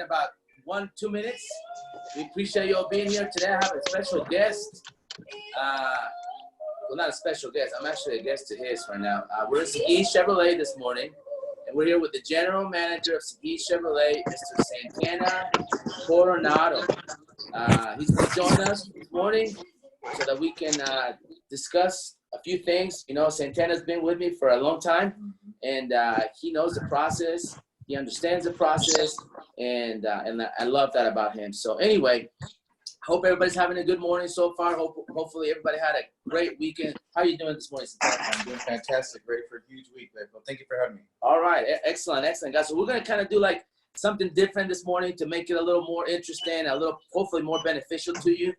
about 1-2 minutes. We appreciate you all being here. Today I have a special guest. Well, not a special guest. I'm actually a guest to his right now. We're at Seguin Chevrolet this morning, and we're here with the general manager of Seguin Chevrolet, Mr. Santana Coronado. He's going to join us this morning so that we can discuss a few things. You know, Santana's been with me for a long time, and he knows the process. He understands the process, and I love that about him. So anyway, hope everybody's having a good morning so far. Hopefully everybody had a great weekend. How are you doing this morning, Santana? I'm doing fantastic. Ready for a huge week, man. Well, thank you for having me. All right. Excellent, guys. So we're going to kind of do like something different this morning to make it a little more interesting, a little hopefully more beneficial to you.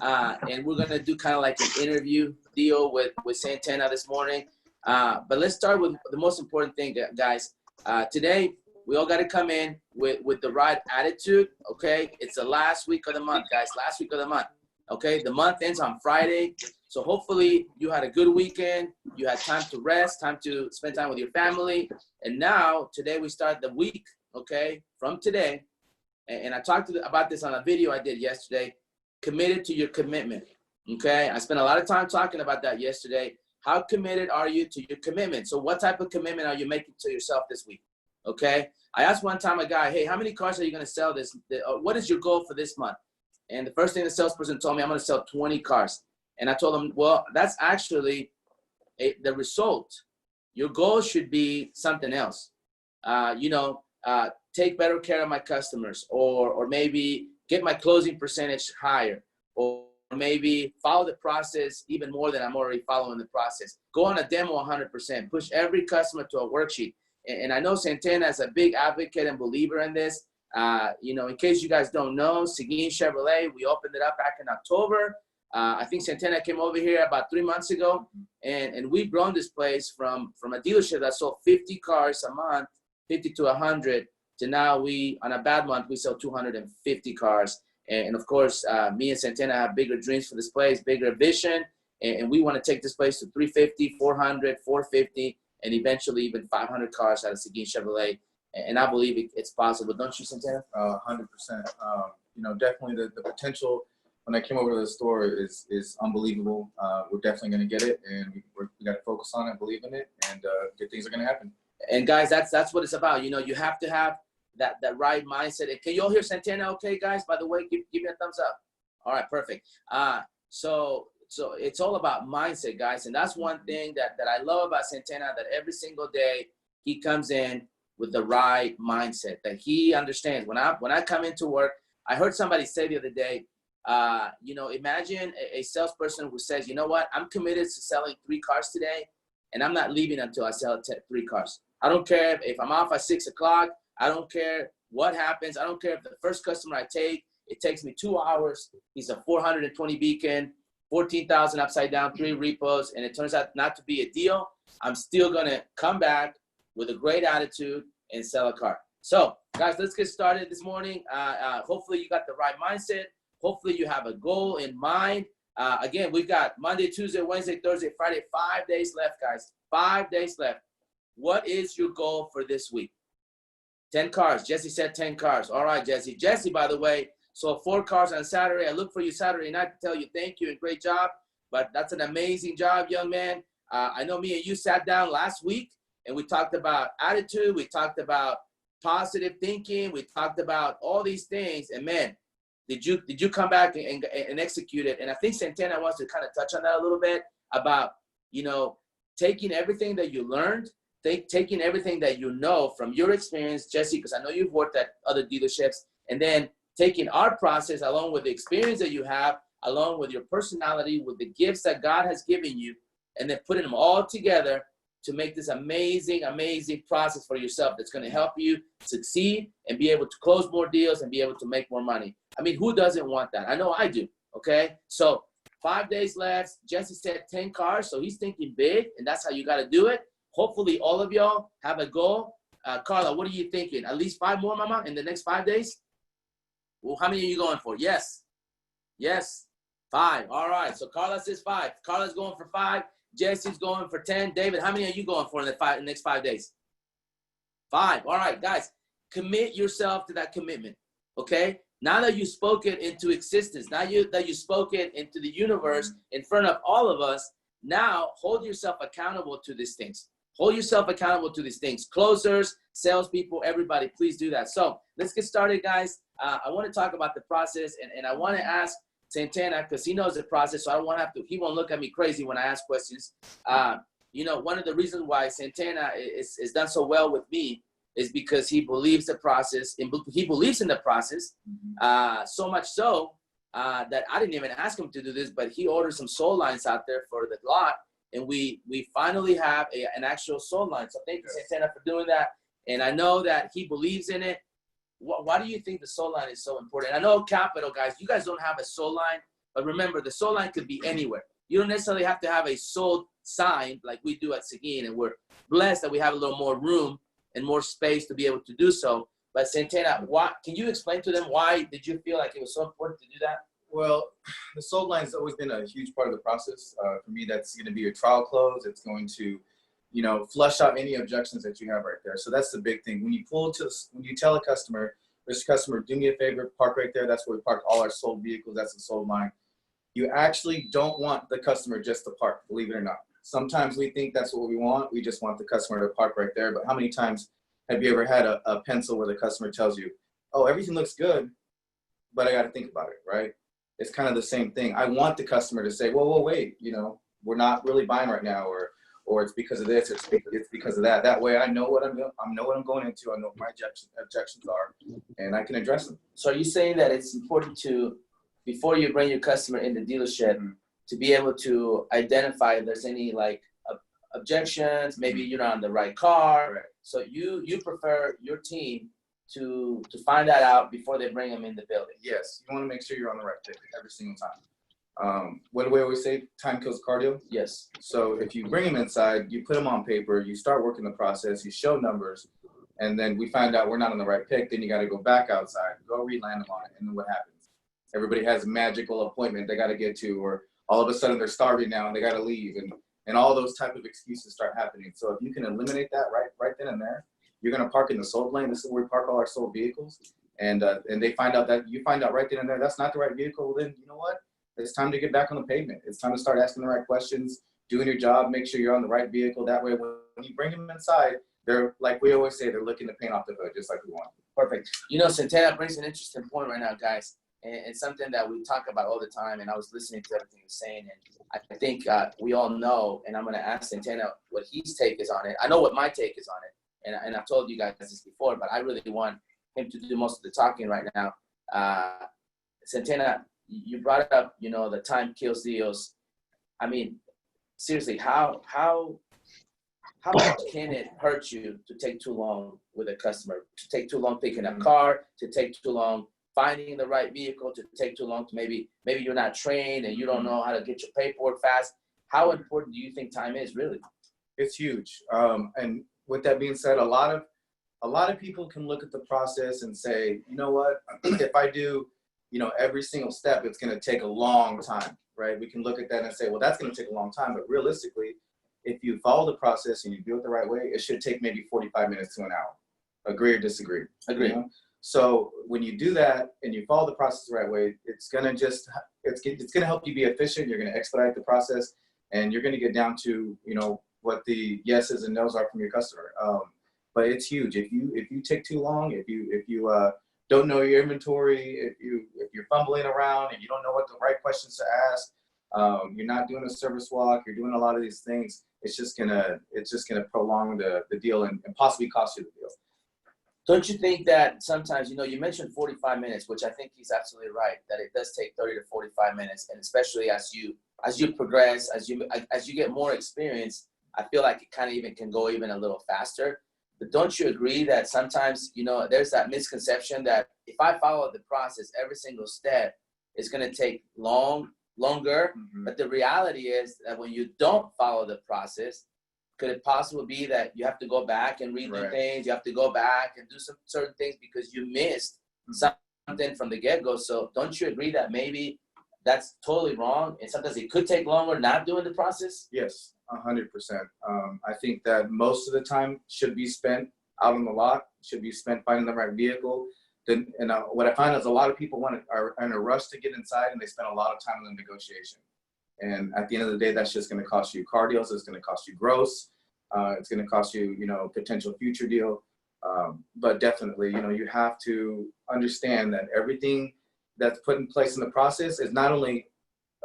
And we're going to do kind of like an interview deal with Santana this morning. But let's start with the most important thing, guys. Today, we all got to come in with the right attitude, okay? It's the last week of the month, guys. Last week of the month, okay? The month ends on Friday. So hopefully you had a good weekend. You had time to rest, time to spend time with your family. And now, today we start the week, okay, from today. And I talked about this on a video I did yesterday. Committed to your commitment, okay? I spent a lot of time talking about that yesterday. How committed are you to your commitment? So what type of commitment are you making to yourself this week? Okay, I asked one time a guy, hey, how many cars are you going to sell what is your goal for this month? And the first thing the salesperson told me, I'm going to sell 20 cars. And I told him, well, that's actually the result. Your goal should be something else. Take better care of my customers, or maybe get my closing percentage higher, or maybe follow the process even more than I'm already following the process. Go on a demo 100%. Push every customer to a worksheet. And I know Santana is a big advocate and believer in this. In case you guys don't know, Seguin Chevrolet, we opened it up back in October. I think Santana came over here about 3 months ago, and we've grown this place from a dealership that sold 50 cars a month, 50 to 100, to now on a bad month, we sell 250 cars. And of course, me and Santana have bigger dreams for this place, bigger vision, and we want to take this place to 350, 400, 450, and eventually even 500 cars out of Seguin Chevrolet. And I believe it's possible. Don't you, Santana? 100%. Definitely the potential when I came over to the store is unbelievable. We're definitely going to get it, and we got to focus on it, believe in it, and good things are going to happen. And guys, that's what it's about. You have to have that right mindset. Can you all hear Santana okay, guys? By the way, give me a thumbs up. All right, perfect. So it's all about mindset, guys. And that's one thing that I love about Santana, that every single day he comes in with the right mindset, that he understands. When I come into work, I heard somebody say the other day, imagine a salesperson who says, you know what, I'm committed to selling 3 cars today, and I'm not leaving until I sell 3 cars. I don't care if I'm off at 6 o'clock. I don't care what happens. I don't care if the first customer I take, it takes me 2 hours. He's a 420 beacon. 14,000 upside down, 3 repos, and it turns out not to be a deal. I'm still going to come back with a great attitude and sell a car. So, guys, let's get started this morning. Hopefully, you got the right mindset. Hopefully, you have a goal in mind. Again, we've got Monday, Tuesday, Wednesday, Thursday, Friday, 5 days left, guys. 5 days left. What is your goal for this week? 10 cars. Jesse said 10 cars. All right, Jesse. Jesse, by the way, so 4 cars on Saturday. I look for you Saturday night to tell you thank you and great job. But that's an amazing job, young man. I know me and you sat down last week and we talked about attitude. We talked about positive thinking. We talked about all these things. And man, did you come back and execute it? And I think Santana wants to kind of touch on that a little bit about, taking everything that you learned, taking everything that you know from your experience, Jesse, because I know you've worked at other dealerships, and then taking our process along with the experience that you have, along with your personality, with the gifts that God has given you, and then putting them all together to make this amazing, amazing process for yourself that's going to help you succeed and be able to close more deals and be able to make more money. I mean, who doesn't want that? I know I do, okay? So 5 days left. Jesse said 10 cars, so he's thinking big, and that's how you got to do it. Hopefully all of y'all have a goal. Carla, what are you thinking? At least 5 more, Mama, in the next 5 days? Well, how many are you going for? Yes. 5. All right. So Carla says 5. Carla's going for 5. Jesse's going for 10. David, how many are you going for in the next 5 days? 5. All right, guys. Commit yourself to that commitment. Okay? Now that you spoke it into existence, now that you spoke it into the universe in front of all of us, now hold yourself accountable to these things. Hold yourself accountable to these things. Closers, salespeople, everybody, please do that. So let's get started, guys. I want to talk about the process, and I want to ask Santana, because he knows the process, so I don't want to have to, he won't look at me crazy when I ask questions. You know, one of the reasons why Santana is done so well with me is because he believes the process, and he believes in the process, so much so that I didn't even ask him to do this, but he ordered some soul lines out there for the lot, and we finally have an actual soul line. So thank you, Santana, for doing that. And I know that he believes in it. Why do you think the soul line is so important? I know Capital, guys, you guys don't have a soul line, but remember, the soul line could be anywhere. You don't necessarily have to have a soul sign like we do at Seguin, and we're blessed that we have a little more room and more space to be able to do so. But Santana, can you explain to them why did you feel like it was so important to do that? Well, the sold line has always been a huge part of the process. For me, that's going to be your trial close. It's going to, you know, flush out any objections that you have right there. So that's the big thing. When you tell a customer, this customer, do me a favor, park right there. That's where we park all our sold vehicles. That's the sold line. You actually don't want the customer just to park, believe it or not. Sometimes we think that's what we want. We just want the customer to park right there. But how many times have you ever had a pencil where the customer tells you, oh, everything looks good, but I got to think about it, right? It's kind of the same thing. I want the customer to say, whoa, wait, you know, we're not really buying right now, or it's because of this, it's because of that. That way I know what I'm going into. I know what my objections are, and I can address them. So are you saying that it's important to, before you bring your customer in the dealership, to be able to identify if there's any like objections, maybe you're not on the right car. Right. So you prefer your team to find that out before they bring them in the building. Yes, you want to make sure you're on the right ticket every single time. What do we always say? Time kills cardio. Yes. So if you bring them inside, you put them on paper, you start working the process, you show numbers, and then we find out we're not on the right pick, then you got to go back outside, go re-land them on it, and then what happens? Everybody has a magical appointment they got to get to, or all of a sudden they're starving now and they got to leave, and all those type of excuses start happening. So if you can eliminate that right then and there, you're going to park in the sold lane. This is where we park all our sold vehicles. And they find out that you find out right then and there, that's not the right vehicle. Well, then you know what? It's time to get back on the pavement. It's time to start asking the right questions, doing your job, make sure you're on the right vehicle. That way, when you bring them inside, they're, like we always say, they're looking to paint off the hood, just like we want. Perfect. You know, Santana brings an interesting point right now, guys. And it's something that we talk about all the time. And I was listening to everything he's saying. And I think we all know, and I'm going to ask Santana what his take is on it. I know what my take is on it. And I've told you guys this before, but I really want him to do most of the talking right now. Santana, you brought up, you know, the time kills deals. I mean, seriously, how much can it hurt you to take too long with a customer, to take too long picking a car, to take too long finding the right vehicle, to take too long to maybe you're not trained and you don't know how to get your paperwork fast? How important do you think time is, really? It's huge. And with that being said, a lot of people can look at the process and say, you know what, if I do, you know, every single step, it's going to take a long time, right? We can look at that and say, well, that's going to take a long time. But realistically, if you follow the process and you do it the right way, it should take maybe 45 minutes to an hour. Agree or disagree? Agree. You know? So when you do that and you follow the process the right way, it's going to help you be efficient. You're going to expedite the process, and you're going to get down to, you know, what the yeses and nos are from your customer. But it's huge. If you take too long, if you don't know your inventory, if you're fumbling around and you don't know what the right questions to ask, you're not doing a service walk, you're doing a lot of these things, it's just gonna prolong the deal and possibly cost you the deal. Don't you think that sometimes, you know, you mentioned 45 minutes, which I think he's absolutely right, that it does take 30 to 45 minutes, and especially as you progress, as you get more experience, I feel like it kind of even can go even a little faster. But don't you agree that sometimes, you know, there's that misconception that if I follow the process, every single step is going to take longer. Mm-hmm. But the reality is that when you don't follow the process, could it possibly be that you have to go back and redo things? You have to go back and do some certain things because you missed something from the get-go. So don't you agree that maybe that's totally wrong, and sometimes it could take longer not doing the process? Yes, 100%. I think that most of the time should be spent out on the lot, should be spent finding the right vehicle. What I find is a lot of people are in a rush to get inside, and they spend a lot of time in the negotiation. And at the end of the day, that's just going to cost you car deals. It's going to cost you gross. It's going to cost you, potential future deal. But definitely, you have to understand that everything that's put in place in the process is not only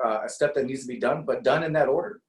a step that needs to be done, but done in that order.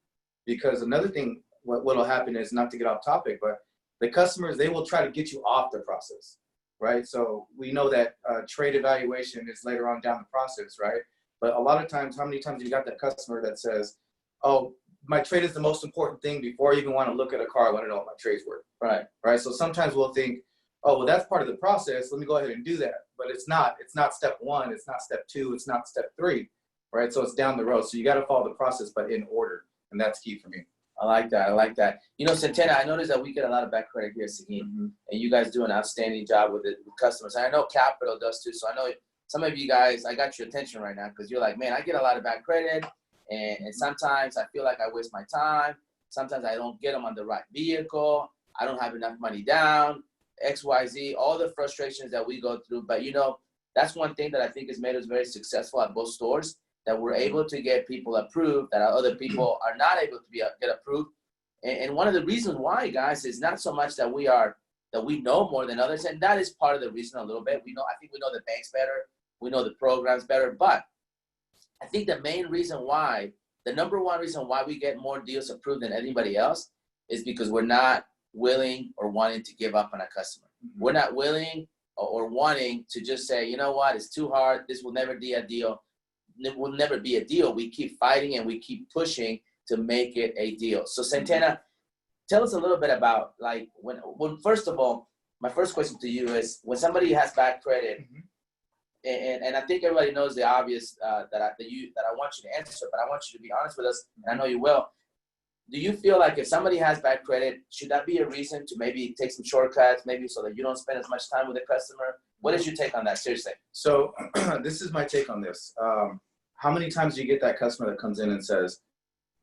Because another thing, what will happen is, not to get off topic, but the customers, they will try to get you off the process, right? So we know that trade evaluation is later on down the process, right? But a lot of times, how many times you got that customer that says, oh, my trade is the most important thing before I even want to look at a car, I want to know what my trade's worth. Right. So sometimes we'll think, oh, well, that's part of the process. Let me go ahead and do that. But it's not step one. It's not step two. It's not step three. Right. So it's down the road. So you got to follow the process, but in order. And that's key for me. I like that. Santana, I noticed that we get a lot of back credit here at Seguin, and you guys do an outstanding job with it, with customers. And I know Capital does too. So I know some of you guys, I got your attention right now because you're like, man, I get a lot of back credit, and sometimes I feel like I waste my time. Sometimes I don't get them on the right vehicle. I don't have enough money down, X, Y, Z, all the frustrations that we go through. But, that's one thing that I think has made us very successful at both stores, that we're able to get people approved that other people are not able to get approved. And one of the reasons why, guys, is not so much that we know more than others, and that is part of the reason a little bit. I think we know the banks better, we know the programs better, but I think the number one reason why we get more deals approved than anybody else is because we're not willing or wanting to give up on a customer. We're not willing or wanting to just say, you know what, it's too hard, this will never be a deal. It will never be a deal. We keep fighting and we keep pushing to make it a deal. So Santana, tell us a little bit about, like, when first of all, my first question to you is, when somebody has bad credit, and I think everybody knows the obvious that I want you to answer, but I want you to be honest with us, and I know you will. Do you feel like if somebody has bad credit, should that be a reason to maybe take some shortcuts, maybe so that you don't spend as much time with the customer? What is your take on that? Seriously. So this is my take on this. How many times do you get that customer that comes in and says,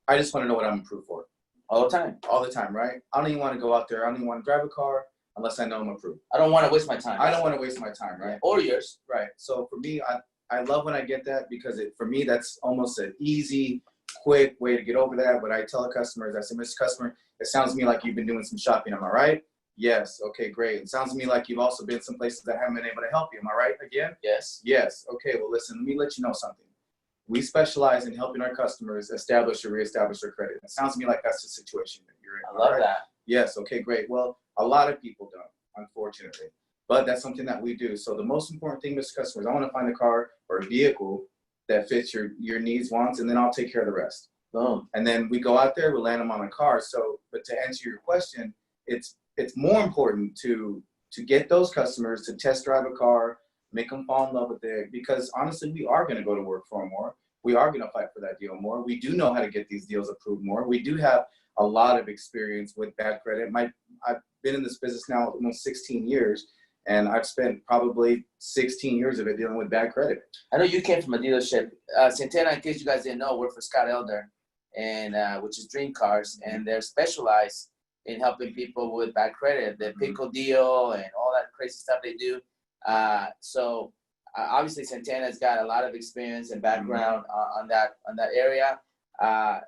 I just want to know what I'm approved for? All the time. All the time, right? I don't even want to go out there. I don't even want to drive a car unless I know I'm approved. I don't want to waste my time. I don't want to waste my time, right? Or yours. Right. So for me, I love when I get that, because for me, that's almost an easy, quick way to get over that. What I tell customers, I say, Mr. Customer, it sounds to me like you've been doing some shopping. Am I right? Yes. Okay, great. It sounds to me like you've also been some places that haven't been able to help you. Am I right again? Yes. Yes. Okay, well, listen, let me let you know something. We specialize in helping our customers establish or reestablish their credit. It sounds to me like that's the situation that you're in. I love that. Yes. Okay, great. Well, a lot of people don't, unfortunately. But that's something that we do. So the most important thing, Mr. Customers, I want to find a car or a vehicle that fits your needs, wants, and then I'll take care of the rest. Boom. And then we go out there, we land them on a car. So, but to answer your question, it's more important to get those customers to test drive a car, make them fall in love with it, because honestly, we are going to go to work for them more. We are going to fight for that deal more. We do know how to get these deals approved more. We do have a lot of experience with bad credit. I've been in this business now almost 16 years, and I've spent probably 16 years of it dealing with bad credit. I know you came from a dealership. Santana, in case you guys didn't know, worked for Scott Elder, and which is Dream Cars, and they're specialized in helping people with bad credit, the pickle deal and all that crazy stuff they do. So obviously Santana's got a lot of experience and background on that area.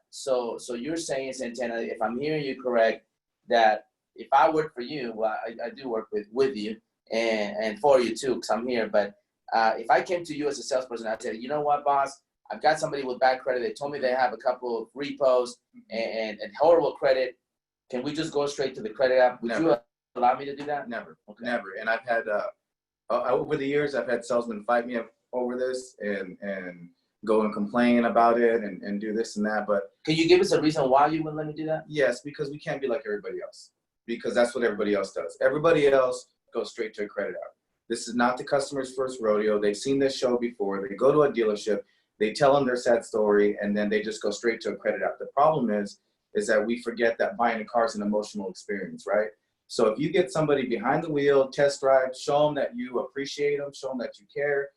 So you're saying, Santana, if I'm hearing you correct, that if I work for you, well, I do work with you and for you too, because I'm here. But if I came to you as a salesperson, I'd say, you know what, boss, I've got somebody with bad credit. They told me they have a couple of repos and horrible credit. Can we just go straight to the credit app? Would you allow me to do that? Never, okay. Never. And I've had, over the years, I've had salesmen fight me over this and go and complain about it and do this and that. But can you give us a reason why you wouldn't let me do that? Yes, because we can't be like everybody else, because that's what everybody else does. Everybody else goes straight to a credit app. This is not the customer's first rodeo. They've seen this show before. They go to a dealership, they tell them their sad story, and then they just go straight to a credit app. The problem is that we forget that buying a car is an emotional experience, right? So if you get somebody behind the wheel, test drive, show them that you appreciate them, show them that you care,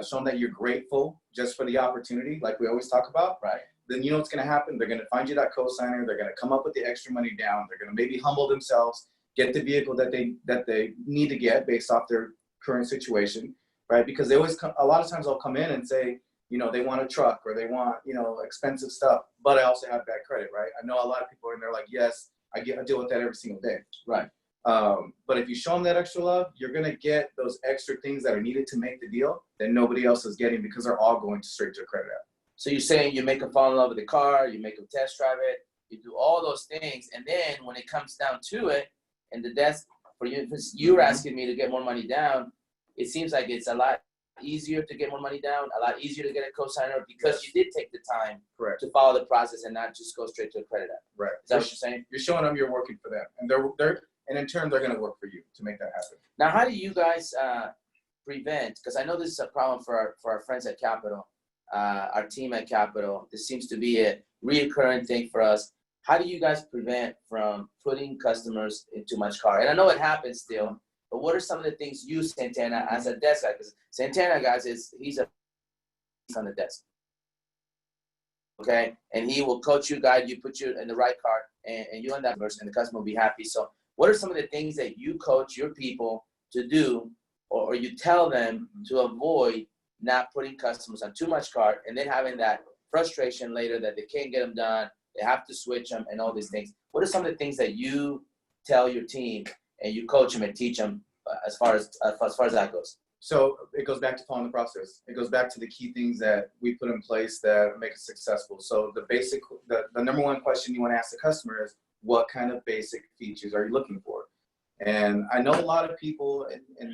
show them that you're grateful just for the opportunity, like we always talk about, right? Then you know what's going to happen. They're going to find you that cosigner. They're going to come up with the extra money down. They're going to maybe humble themselves, get the vehicle that they need to get based off their current situation, right? Because they always come, a lot of times they'll come in and say, they want a truck or they want, expensive stuff, but I also have bad credit, right? I know a lot of people are in there like, yes, I deal with that every single day. Right. But if you show them that extra love, you're going to get those extra things that are needed to make the deal that nobody else is getting because they're all going straight to a credit app. So you're saying you make them fall in love with the car, you make them test drive it, you do all those things, and then when it comes down to it, and the desk for you, you're asking me to get more money down, it seems like it's a lot easier to get more money down, a lot easier to get a cosigner because you did take the time to follow the process and not just go straight to a credit app. Right. Is that what you're saying? You're showing them you're working for them, and and in turn they're going to work for you to make that happen. Now, how do you guys prevent? Because I know this is a problem for our friends at Capital, our team at Capital. This seems to be a reoccurring thing for us. How do you guys prevent from putting customers in too much car? And I know it happens still. But what are some of the things you, Santana, as a desk guy? Because Santana, guys, he's on the desk. Okay? And he will coach you, guide you, put you in the right car, and you end that person, and the customer will be happy. So what are some of the things that you coach your people to do, or you tell them to avoid not putting customers on too much car and then having that frustration later that they can't get them done, they have to switch them, and all these things? What are some of the things that you tell your team and you coach them and teach them as far as that goes? So it goes back to following the process. It goes back to the key things that we put in place that make it successful. So the number one question you want to ask the customer is, what kind of basic features are you looking for? And I know a lot of people, and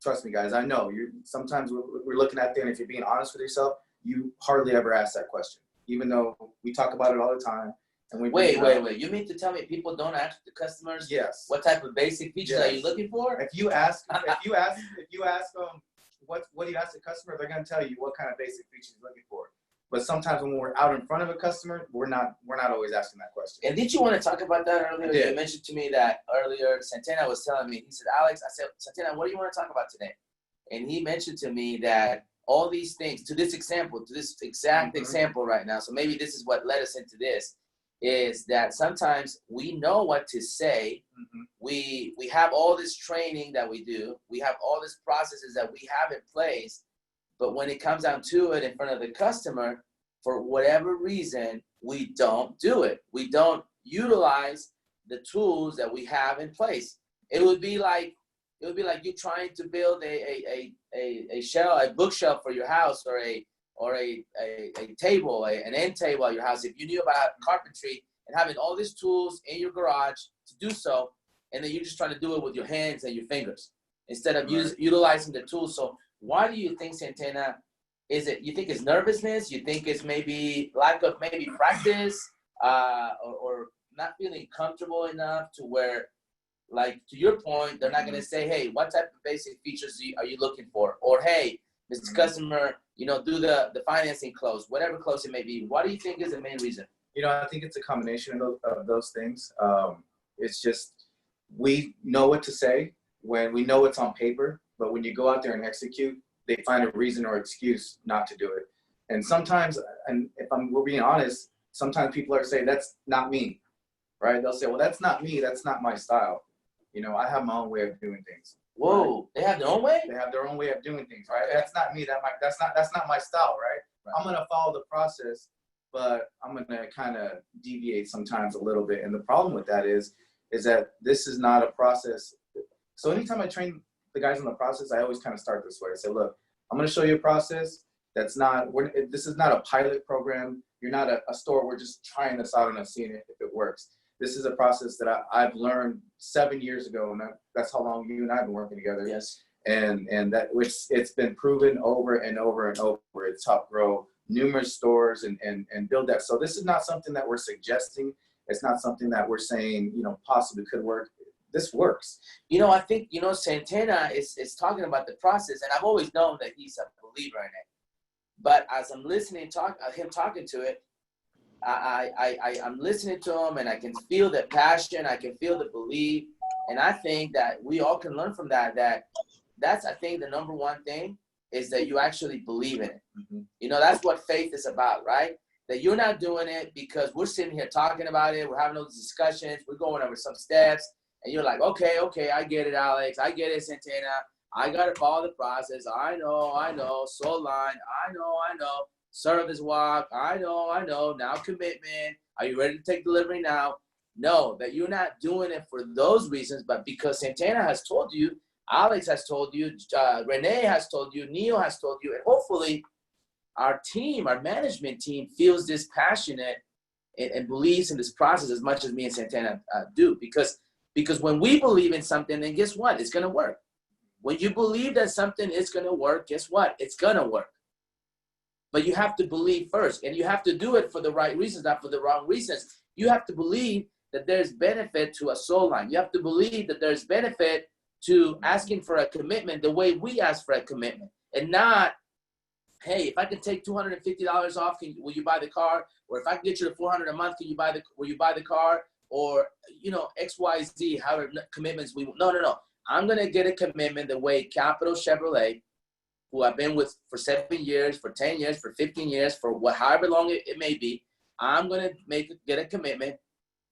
trust me, guys, I know sometimes we're looking at there, and if you're being honest with yourself, you hardly ever ask that question, even though we talk about it all the time. And wait. You mean to tell me people don't ask the customers? Yes. What type of basic features are you looking for? If you ask them, what do you ask the customer? They're going to tell you what kind of basic features you're looking for. But sometimes when we're out in front of a customer, we're not always asking that question. And did you want to talk about that earlier? I did. You mentioned to me that earlier. Santana was telling me. He said, Alex, I said, Santana, what do you want to talk about today? And he mentioned to me that all these things, to this exact example right now. So maybe this is what led us into this. Is that sometimes we know what to say. We have all this training that we do. We have all these processes that we have in place. But when it comes down to it in front of the customer, for whatever reason, we don't do it. We don't utilize the tools that we have in place. It would be like you trying to build a bookshelf for your house, or a table, an end table at your house. If you knew about carpentry and having all these tools in your garage to do so, and then you're just trying to do it with your hands and your fingers instead of utilizing the tools. So why do you think, Santana, you think it's nervousness? You think it's maybe lack of practice, or not feeling comfortable enough to where, like, to your point, they're not going to say, hey, what type of basic features are you looking for? Or, hey, Mr. Customer, do the financing close, whatever close it may be. What do you think is the main reason? I think it's a combination of those things. It's just, we know what to say when we know it's on paper, but when you go out there and execute, they find a reason or excuse not to do it. And sometimes, and if we're being honest, sometimes people are saying, that's not me, right? They'll say, well, that's not me. That's not my style. I have my own way of doing things. Whoa, right? They have their own way? They have their own way of doing things, right? That's not me. That's not my style, right? I'm going to follow the process, but I'm going to kind of deviate sometimes a little bit. And the problem with that is that this is not a process. So anytime I train the guys on the process, I always kind of start this way. I say, look, I'm going to show you a process this is not a pilot program. You're not a store. We're just trying this out and seeing if it works. This is a process that I've learned 7 years ago, and that's how long you and I have been working together. Yes. And that it's been proven over and over and over. It's helped grow numerous stores and build that. So this is not something that we're suggesting. It's not something that we're saying, possibly could work. This works. I think, Santana is talking about the process, and I've always known that he's a believer in it. But as I'm listening him talking to it, I'm listening to him, and I can feel the passion. I can feel the belief. And I think that we all can learn from that. That's, I think, the number one thing is that you actually believe in it. Mm-hmm. That's what faith is about, right? That you're not doing it because we're sitting here talking about it. We're having those discussions. We're going over some steps. And you're like, okay, I get it, Alex. I get it, Santana. I got to follow the process. I know. Soul line. I know. Service walk. I know. Now commitment. Are you ready to take delivery now? No, that you're not doing it for those reasons, but because Santana has told you, Alex has told you, Renee has told you, Neil has told you, and hopefully our team, our management team feels this passionate and believes in this process as much as me and Santana do. Because when we believe in something, then guess what? It's going to work. When you believe that something is going to work, guess what? It's going to work. But you have to believe first, and you have to do it for the right reasons, not for the wrong reasons. You have to believe that there's benefit to a soul line. You have to believe that there's benefit to asking for a commitment the way we ask for a commitment, and not, hey, if I can take $250 off, will you buy the car? Or if I can get you to $400 a month, will you buy the car? Or, X, Y, Z, however commitments no. I'm going to get a commitment the way Capital Chevrolet, who I've been with for 7 years, for 10 years, for 15 years, for however long it may be. I'm going to get a commitment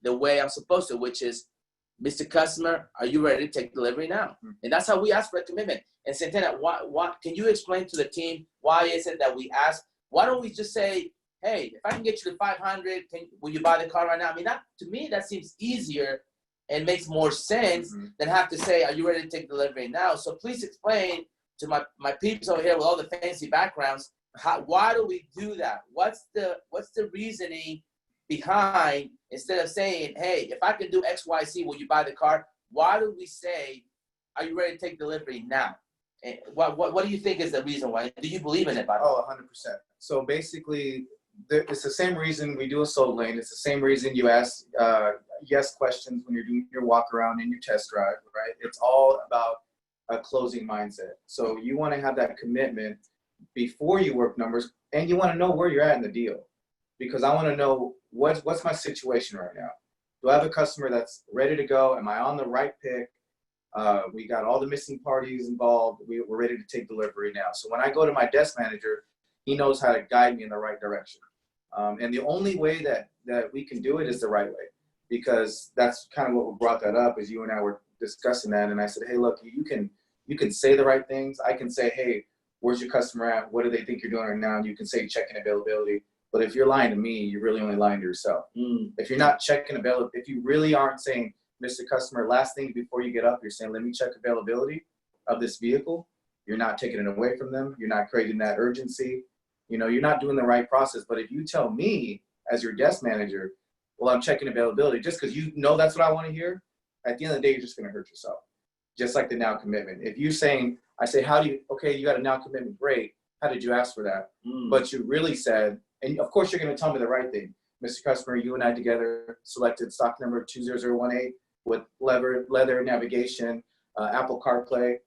the way I'm supposed to, which is, Mr. Customer, are you ready to take delivery now? And that's how we ask for a commitment. And Santana, what can you explain to the team, why is it that we ask? Why don't we just say, hey, if I can get you to 500, will you buy the car right now? I mean, to me, that seems easier and makes more sense than have to say, are you ready to take delivery now? So please explain to my peeps over here with all the fancy backgrounds, why do we do that? What's the reasoning behind, instead of saying, hey, if I can do X, Y, Z, will you buy the car? Why do we say, are you ready to take delivery now? And what do you think is the reason why? Do you believe in it, by the way? Oh, 100%. So basically, it's the same reason we do a soul lane. It's the same reason you ask yes questions when you're doing your walk around and your test drive, right? It's all about a closing mindset. So you want to have that commitment before you work numbers, and you want to know where you're at in the deal, because I want to know what's my situation right now. Do I have a customer that's ready to go? Am I on the right pick? We got all the missing parties involved. We're ready to take delivery now. So when I go to my desk manager, he knows how to guide me in the right direction. And the only way that we can do it is the right way, because that's kind of what brought that up, is you and I were discussing that. And I said, hey, look, you can say the right things. I can say, hey, where's your customer at? What do they think you're doing right now? And you can say checking availability. But if you're lying to me, you're really only lying to yourself. If you're not checking availability, if you really aren't saying, Mr. Customer, last thing before you get up, you're saying, let me check availability of this vehicle. You're not taking it away from them. You're not creating that urgency. You're not doing the right process. But if you tell me as your desk manager, well, I'm checking availability, just because that's what I want to hear, at the end of the day, you're just going to hurt yourself. Just like the now commitment. If you're saying, I say, you got a now commitment, great. How did you ask for that? But you really said, and of course you're going to tell me the right thing. Mr. Customer, you and I together selected stock number 20018 with leather navigation, Apple CarPlay.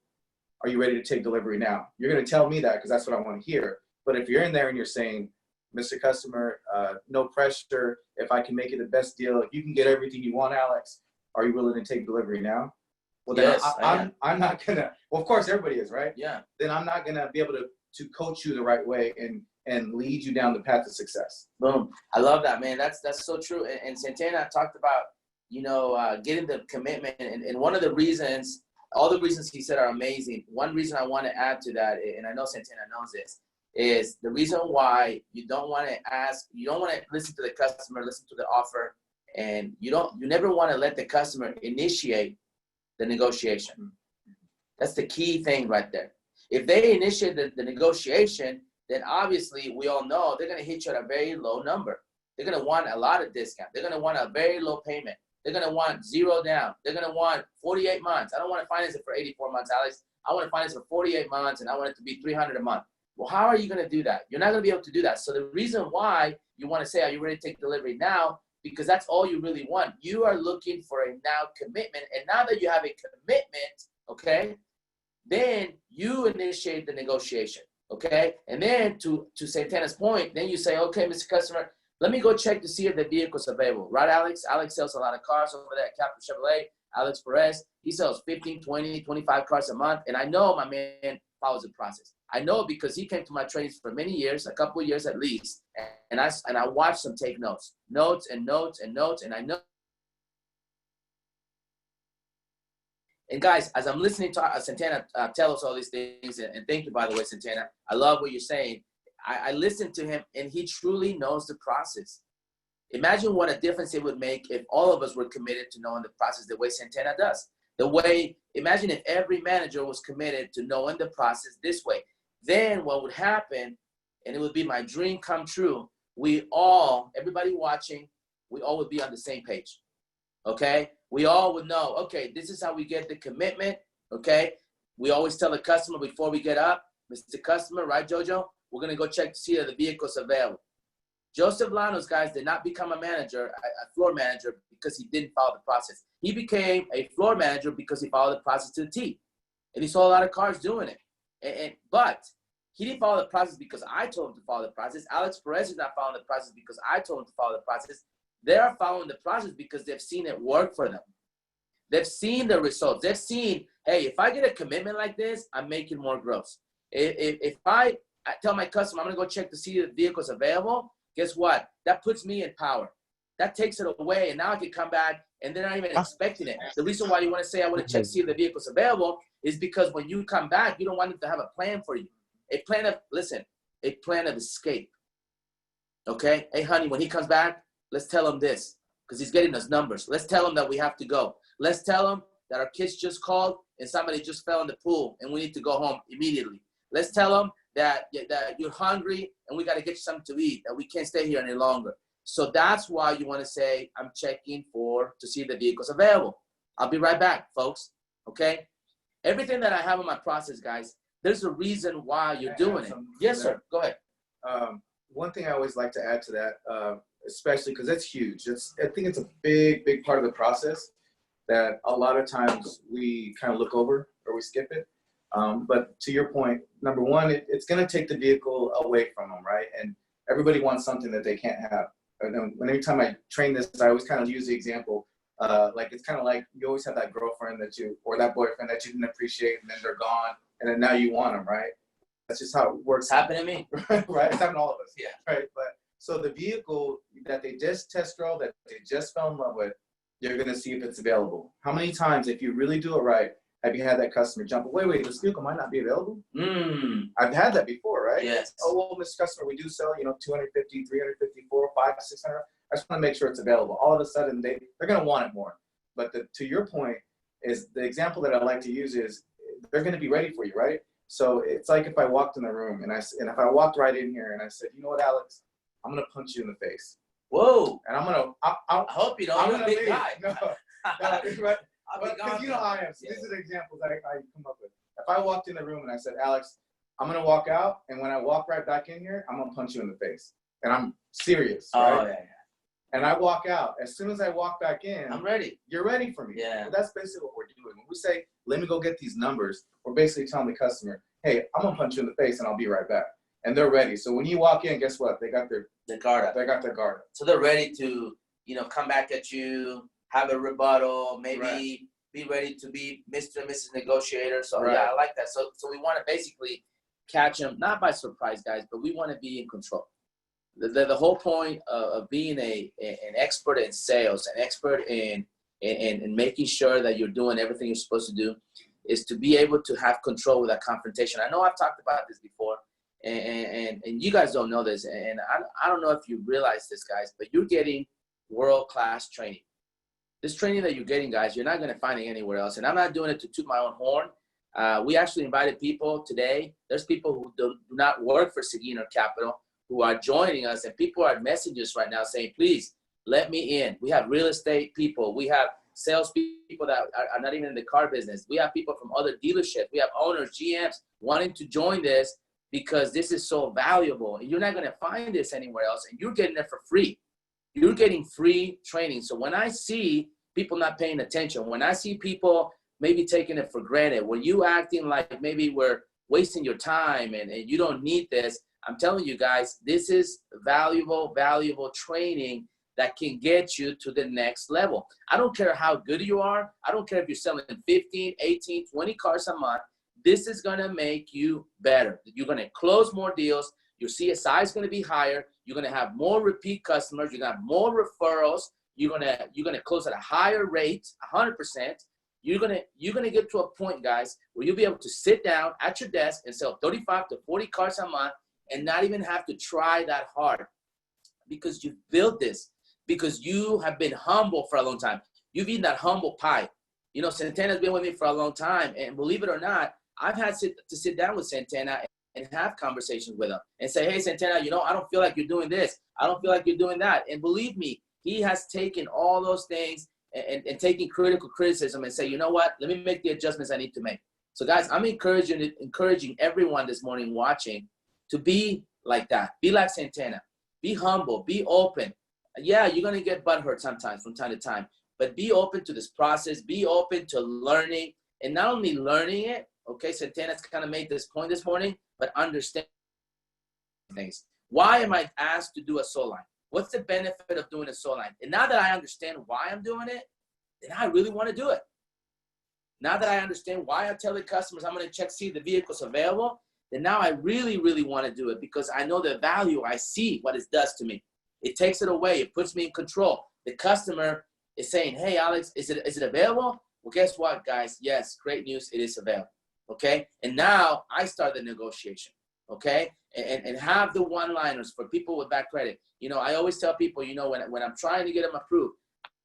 Are you ready to take delivery now? You're going to tell me that because that's what I want to hear. But if you're in there and you're saying, Mr. Customer, no pressure, if I can make it the best deal, if you can get everything you want, Alex, are you willing to take delivery now? Well, then yes, I'm not going to, well, of course everybody is, right? Yeah. Then I'm not going to be able to coach you the right way and lead you down the path to success. Boom. I love that, man. That's so true. And Santana talked about, getting the commitment. And one of the reasons, all the reasons he said are amazing. One reason I want to add to that, and I know Santana knows this, is the reason why you don't want to listen to the customer, listen to the offer, and you never want to let the customer initiate the negotiation. That's the key thing right there. If they initiate the negotiation, then obviously we all know they're going to hit you at a very low number. They're going to want a lot of discount. They're going to want a very low payment. They're going to want 0 down. They're going to want 48 months. I don't want to finance it for 84 months, Alex. I want to finance it for 48 months, and I want it to be $300 a month. Well, how are you going to do that? You're not going to be able to do that. So the reason why you want to say, are you ready to take delivery now? Because that's all you really want. You are looking for a now commitment. And now that you have a commitment, okay, then you initiate the negotiation, okay? And then to Santana's point, then you say, okay, Mr. Customer, let me go check to see if the vehicle's available. Right, Alex? Alex sells a lot of cars over there at Capital Chevrolet. Alex Flores, he sells 15, 20, 25 cars a month. And I know my man follows the process. I know because he came to my trainings for many years, a couple of years at least. And I watched him take notes. And I know. And guys, as I'm listening to Santana tell us all these things, and thank you, by the way, Santana. I love what you're saying. I listened to him, and he truly knows the process. Imagine what a difference it would make if all of us were committed to knowing the process the way Santana does. Imagine if every manager was committed to knowing the process this way. Then what would happen, and it would be my dream come true, everybody watching, we all would be on the same page, okay? We all would know, okay, this is how we get the commitment, okay? We always tell the customer before we get up, Mr. Customer, right, Jojo? We're going to go check to see if the vehicle's available. Joseph Llanos, guys, did not become a manager, a floor manager, because he didn't follow the process. He became a floor manager because he followed the process to the T. And he saw a lot of cars doing it. But he didn't follow the process because I told him to follow the process. Alex Perez is not following the process because I told him to follow the process. They are following the process because they've seen it work for them. They've seen the results. They've seen, hey, if I get a commitment like this, I'm making more gross. If I tell my customer, I'm going to go check to see if the vehicle's available, guess what? That puts me in power. That takes it away, and now I can come back, and they're not even expecting it. The reason why you want to say, I want to check to see if the vehicle's available is because when you come back, you don't want them to have a plan for you. A plan of escape. Okay? Hey, honey, when he comes back, let's tell him this because he's getting us numbers. Let's tell him that we have to go. Let's tell him that our kids just called and somebody just fell in the pool and we need to go home immediately. Let's tell him that you're hungry and we got to get you something to eat, that we can't stay here any longer. So that's why you want to say, I'm checking to see if the vehicle's available. I'll be right back, folks. Okay? Everything that I have in my process, guys, there's a reason why you're doing it. Yes, sir. Go ahead. One thing I always like to add to that, especially because it's huge. I think it's a big, big part of the process that a lot of times we kind of look over or we skip it. But to your point, number one, it's going to take the vehicle away from them, right? And everybody wants something that they can't have. And every time I train this, I always kind of use the example, like it's kind of like you always have that girlfriend or that boyfriend that you didn't appreciate, and then they're gone, and then now you want them, right? That's just how it works. It's happened to me. Right? It's happened to all of us. Yeah. Right? But so the vehicle that they just test drove, that they just fell in love with, you're going to see if it's available. How many times, if you really do it right, have you had that customer jump, wait, this vehicle might not be available? I've had that before, right? Yes. Oh, well, Mr. Customer, we do sell, 250, 350, 400, 500, 600. I just want to make sure it's available. All of a sudden, they're going to want it more. But to your point, is the example that I like to use is they're going to be ready for you, right? So it's like if I walked in the room and if I walked right in here and I said, you know what, Alex, I'm going to punch you in the face. Whoa. And I hope you don't. You're a big guy. No, right? Because you know how I am. So these are the examples I come up with. If I walked in the room and I said, Alex, I'm going to walk out, and when I walk right back in here, I'm going to punch you in the face. And I'm serious, right? Oh, yeah. And I walk out. As soon as I walk back in, I'm ready. You're ready for me. Yeah. Well, that's basically what we're doing. When we say, let me go get these numbers, we're basically telling the customer, hey, I'm going to punch you in the face, and I'll be right back. And they're ready. So when you walk in, guess what? They got their guard up. They got their guard up. So they're ready to, come back at you, have a rebuttal, maybe be ready to be Mr. and Mrs. Negotiator. So yeah, I like that. So we want to basically catch them, not by surprise, guys, but we want to be in control. The whole point of being an expert in sales, an expert in making sure that you're doing everything you're supposed to do, is to be able to have control with that confrontation. I know I've talked about this before, and you guys don't know this, and I don't know if you realize this, guys, but you're getting world-class training. This training that you're getting, guys, you're not going to find it anywhere else. And I'm not doing it to toot my own horn. We actually invited people today. There's people who do not work for Seguin or Capital who are joining us, and people are messaging us right now saying, please, let me in. We have real estate people. We have sales people that are not even in the car business. We have people from other dealerships. We have owners, GMs wanting to join this because this is so valuable. And you're not going to find this anywhere else, and you're getting it for free. You're getting free training. So when I see people not paying attention, when I see people maybe taking it for granted, when you acting like maybe we're wasting your time and you don't need this, I'm telling you guys, this is valuable training that can get you to the next level. I don't care how good you are. I don't care if you're selling 15, 18, 20 cars a month. This is going to make you better. You're going to close more deals. Your CSI is going to be higher. You're going to have more repeat customers. You're going to have more referrals. You're going to close at a higher rate, 100%. you're gonna get to a point, guys, where you'll be able to sit down at your desk and sell 35 to 40 cars a month and not even have to try that hard, because you've built this, because you have been humble for a long time. You've eaten that humble pie. You know, Santana's been with me for a long time, and believe it or not, I've had to sit down with Santana and have conversations with him and say, hey, Santana, you know, I don't feel like you're doing this. I don't feel like you're doing that. And believe me, he has taken all those things and taking critical criticism and say, you know what, let me make the adjustments I need to make. So guys, I'm encouraging everyone this morning watching to be like that. Be like Santana. Be humble. Be open. Yeah, you're going to get butthurt sometimes from time to time, but be open to this process. Be open to learning, and not only learning it, okay, Santana's kind of made this point this morning, but understand things. Why am I asked to do a soul line? What's the benefit of doing a soul line? And now that I understand why I'm doing it, then I really want to do it. Now that I understand why I tell the customers I'm going to check, see the vehicle's available, then now I really, really want to do it, because I know the value. I see what it does to me. It takes it away. It puts me in control. The customer is saying, hey, Alex, is it available? Well, guess what, guys? Yes, great news. It is available. Okay. And now I start the negotiation. Okay. And have the one-liners for people with bad credit. You know, I always tell people, you know, when I'm trying to get them approved,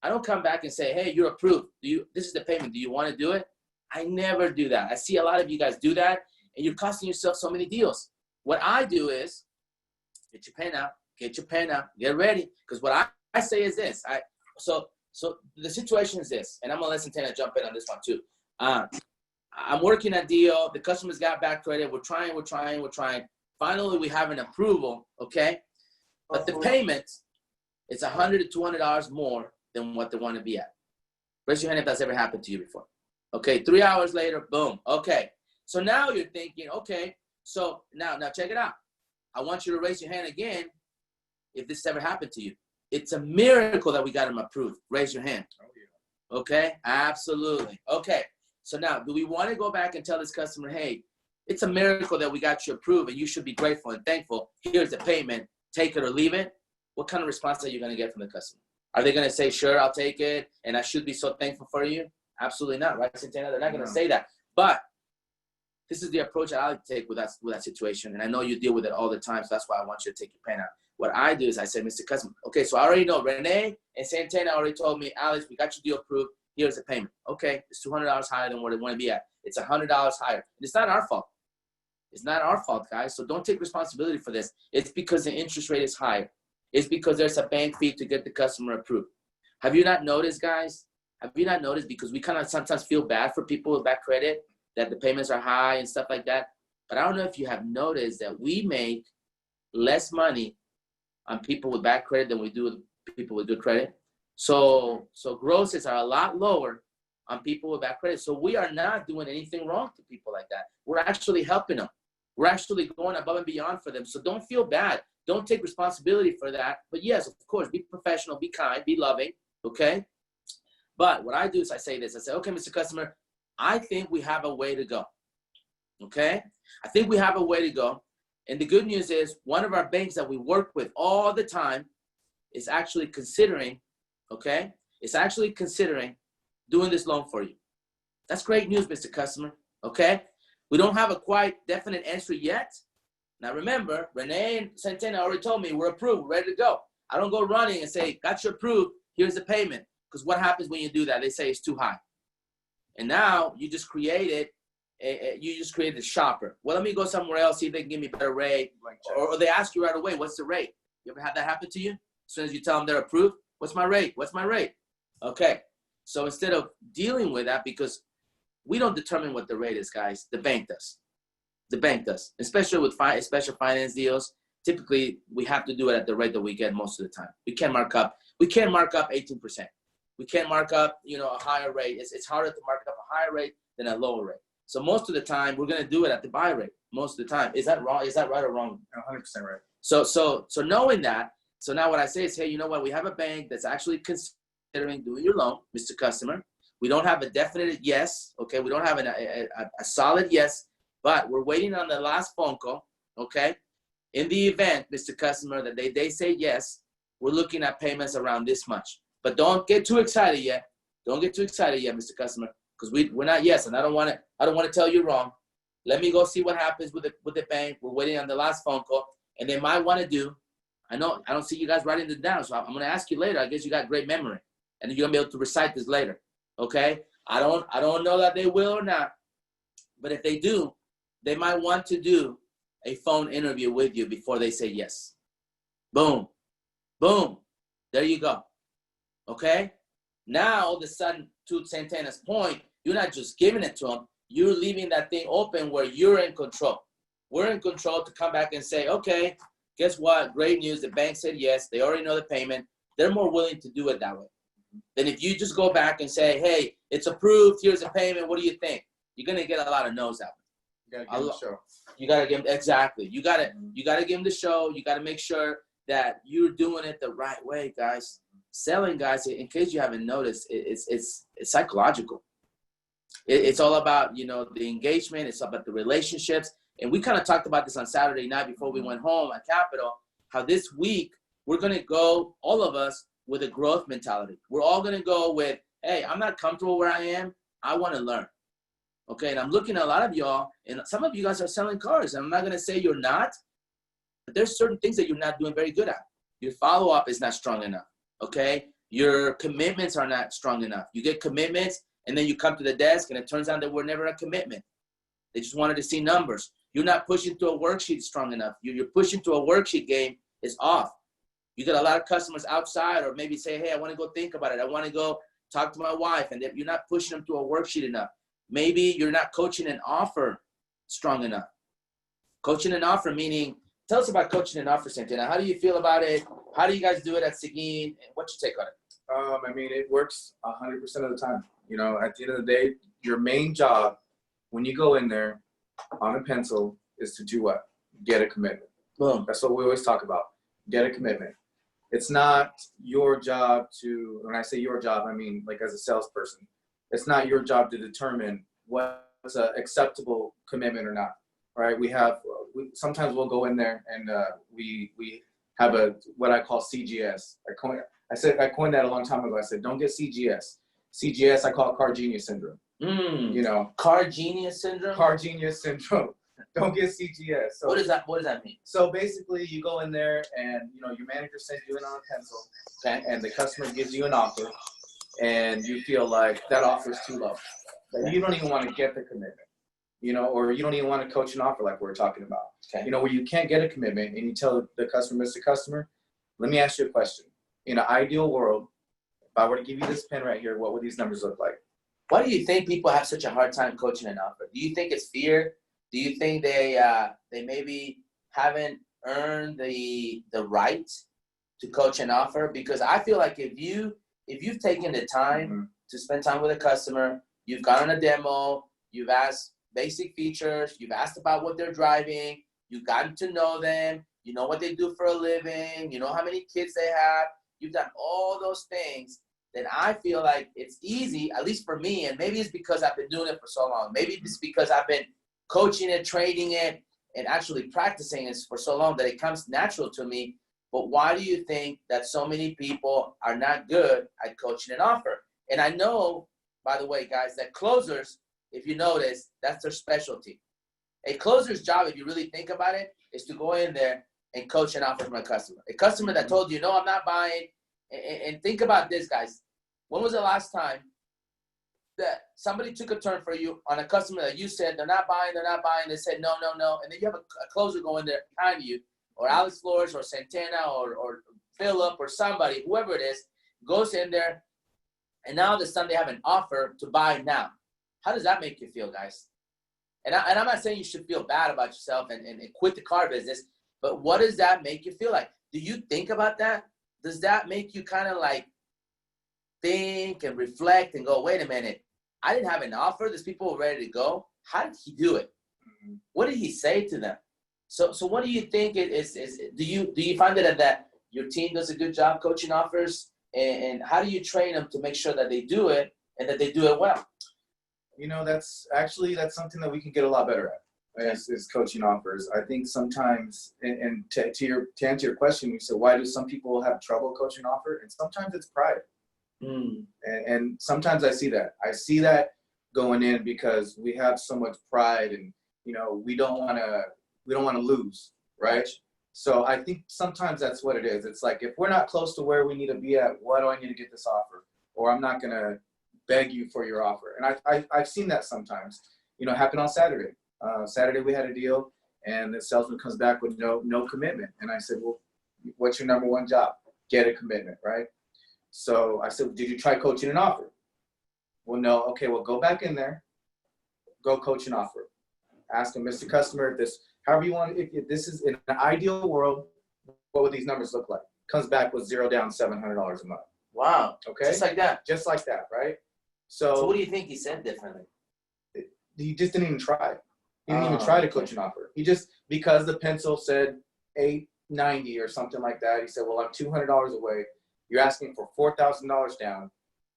I don't come back and say, hey, you're approved. This is the payment. Do you want to do it? I never do that. I see a lot of you guys do that, and you're costing yourself so many deals. What I do is get your pen out, get ready. Because what I say is this. So the situation is this, and I'm going to let Santana jump in on this one too. I'm working a deal. The customer's got bad credit. We're trying. Finally, we have an approval, okay? But the payment is $100 to $200 more than what they want to be at. Raise your hand if that's ever happened to you before. Okay, 3 hours later, boom. Okay, so now you're thinking, okay, so now check it out. I want you to raise your hand again if this ever happened to you. It's a miracle that we got them approved. Raise your hand. Okay, absolutely. Okay, so now do we want to go back and tell this customer, hey, it's a miracle that we got you approved and you should be grateful and thankful. Here's the payment. Take it or leave it. What kind of response are you going to get from the customer? Are they going to say, sure, I'll take it, and I should be so thankful for you? Absolutely not, right, Santana? They're not going to say that. But this is the approach I like to take with that situation, and I know you deal with it all the time, so that's why I want you to take your pen out. What I do is I say, Mr. Customer, okay, so I already know Renee and Santana already told me, Alex, we got your deal approved. Here's the payment. Okay, it's $200 higher than what it want to be at. It's $100 higher. And it's not our fault. It's not our fault, guys. So don't take responsibility for this. It's because the interest rate is higher. It's because there's a bank fee to get the customer approved. Have you not noticed, guys? Have you not noticed? Because we kind of sometimes feel bad for people with bad credit, that the payments are high and stuff like that. But I don't know if you have noticed that we make less money on people with bad credit than we do with people with good credit. So grosses are a lot lower on people with bad credit. So we are not doing anything wrong to people like that. We're actually helping them. We're actually going above and beyond for them. So don't feel bad. Don't take responsibility for that. But yes, of course, be professional, be kind, be loving, okay? But what I do is I say this. I say, okay, Mr. Customer, I think we have a way to go, okay? I think we have a way to go. And the good news is one of our banks that we work with all the time is actually considering, okay? It's actually considering doing this loan for you. That's great news, Mr. Customer, okay? We don't have a quite definite answer yet. Now remember, Renee and Santana already told me we're approved, we're ready to go. I don't go running and say, got you approved, here's the payment. Because what happens when you do that? They say it's too high. And now you just created a shopper. Well, let me go somewhere else, see if they can give me a better rate. Or they ask you right away, what's the rate? You ever had that happen to you? As soon as you tell them they're approved, what's my rate? What's my rate? Okay. So instead of dealing with that, because we don't determine what the rate is, guys, the bank does. The bank does, especially with special finance deals. Typically, we have to do it at the rate that we get most of the time. We can't mark up 18%. We can't mark up, a higher rate. It's harder to mark up a higher rate than a lower rate. So most of the time, we're going to do it at the buy rate. Most of the time, is that wrong? Is that right or wrong? 100% right. So knowing that, so now what I say is, hey, you know what? We have a bank that's actually considering doing your loan, Mr. Customer. We don't have a definite yes. Okay, we don't have a solid yes. But we're waiting on the last phone call, okay? In the event, Mr. Customer, that they say yes, we're looking at payments around this much. But don't get too excited yet. Don't get too excited yet, Mr. Customer, because we're not yes, and I don't want to tell you wrong. Let me go see what happens with the bank. We're waiting on the last phone call, and they might want to do. I know I don't see you guys writing this down, so I'm going to ask you later. I guess you got great memory, and you're going to be able to recite this later. Okay? I don't know that they will or not, but if they do, they might want to do a phone interview with you before they say yes. Boom. Boom. There you go. Okay? Now, all of a sudden, to Santana's point, you're not just giving it to them. You're leaving that thing open where you're in control. We're in control to come back and say, okay, guess what? Great news. The bank said yes. They already know the payment. They're more willing to do it that way than if you just go back and say, hey, it's approved. Here's a payment. What do you think? You're going to get a lot of no's out. You got to give them the show. You got to give them, exactly. You got to give them the show. You got to make sure that you're doing it the right way, guys. Selling, guys, in case you haven't noticed, it's psychological. It's all about, the engagement. It's about the relationships. And we kind of talked about this on Saturday night before we went home at Capitol, how this week we're going to go, all of us, with a growth mentality. We're all going to go with, hey, I'm not comfortable where I am. I want to learn. Okay, and I'm looking at a lot of y'all, and some of you guys are selling cars. And I'm not going to say you're not, but there's certain things that you're not doing very good at. Your follow-up is not strong enough, okay? Your commitments are not strong enough. You get commitments, and then you come to the desk, and it turns out that we're never a commitment. They just wanted to see numbers. You're not pushing through a worksheet strong enough. You're pushing through a worksheet game is off. You get a lot of customers outside or maybe say, hey, I want to go think about it. I want to go talk to my wife, and you're not pushing them through a worksheet enough. Maybe you're not coaching an offer strong enough. Coaching an offer, meaning, tell us about coaching an offer, Santana. How do you feel about it? How do you guys do it at Seguin? And what's your take on it? I mean, it works 100% of the time. At the end of the day, your main job when you go in there on a pencil is to do what? Get a commitment. Boom. That's what we always talk about. Get a commitment. It's not your job to, when I say your job, I mean like as a salesperson. It's not your job to determine what's an acceptable commitment or not. Right? Sometimes we'll go in there and we have what I call CGS. I coined that a long time ago. I said, don't get CGS. CGS, I call it car genius syndrome. Car genius syndrome? Car genius syndrome. Don't get CGS. So, what does that mean? So basically, you go in there and your manager sends you in on a pencil, okay, and the customer gives you an offer, and you feel like that offer is too low. That you don't even want to get the commitment, or you don't even want to coach an offer like we're talking about. Okay. Where you can't get a commitment, and you tell the customer, Mr. Customer, let me ask you a question. In an ideal world, if I were to give you this pen right here, what would these numbers look like? Why do you think people have such a hard time coaching an offer? Do you think it's fear? Do you think they maybe haven't earned the right to coach an offer? Because I feel like if you've taken the time to spend time with a customer, you've gone on a demo, you've asked basic features, you've asked about what they're driving, you've gotten to know them, you know what they do for a living, you know how many kids they have, you've done all those things, then I feel like it's easy, at least for me, and maybe it's because I've been doing it for so long. Maybe it's because I've been coaching it, training it, and actually practicing it for so long that it comes natural to me. But why do you think that so many people are not good at coaching an offer? And I know, by the way, guys, that closers, if you notice, that's their specialty. A closer's job, if you really think about it, is to go in there and coach an offer from a customer. A customer that told you, no, I'm not buying. And think about this, guys. When was the last time that somebody took a turn for you on a customer that you said they're not buying, they said no, and then you have a closer go in there behind you, or Alex Flores or Santana or Philip or somebody, whoever it is, goes in there, and now all of a sudden they have an offer to buy now. How does that make you feel, guys? And I'm not saying you should feel bad about yourself and quit the car business, but what does that make you feel like? Do you think about that? Does that make you kind of like think and reflect and go, wait a minute, I didn't have an offer. These people were ready to go. How did he do it? What did he say to them? So what do you think it is? Do you find that your team does a good job coaching offers? And how do you train them to make sure that they do it and that they do it well? That's something that we can get a lot better at, is coaching offers. I think sometimes, and to answer your question, you said, why do some people have trouble coaching offer? And sometimes it's pride. And sometimes I see that. going in because we have so much pride and, you know, we don't want to lose, right? So I think sometimes that's what it is. It's like, if we're not close to where we need to be at, why do I need to get this offer? Or I'm not going to beg you for your offer. And I've seen that sometimes, you know, happen on Saturday. Saturday we had a deal and the salesman comes back with no commitment. And I said, well, what's your number one job? Get a commitment, right? So I said, did you try coaching an offer? Well, no. Okay, well, go back in there, go coach an offer. Ask him, Mr. Customer, this, however you want, if this is in an ideal world, what would these numbers look like? Comes back with $0 down, $700 a month. Wow. Okay. Just like that. Just like that, right? So what do you think he said differently? He just didn't even try. He didn't even try to coach an offer. He just, because the pencil said $890 or something like that, he said, well, I'm $200 away. You're asking for $4,000 down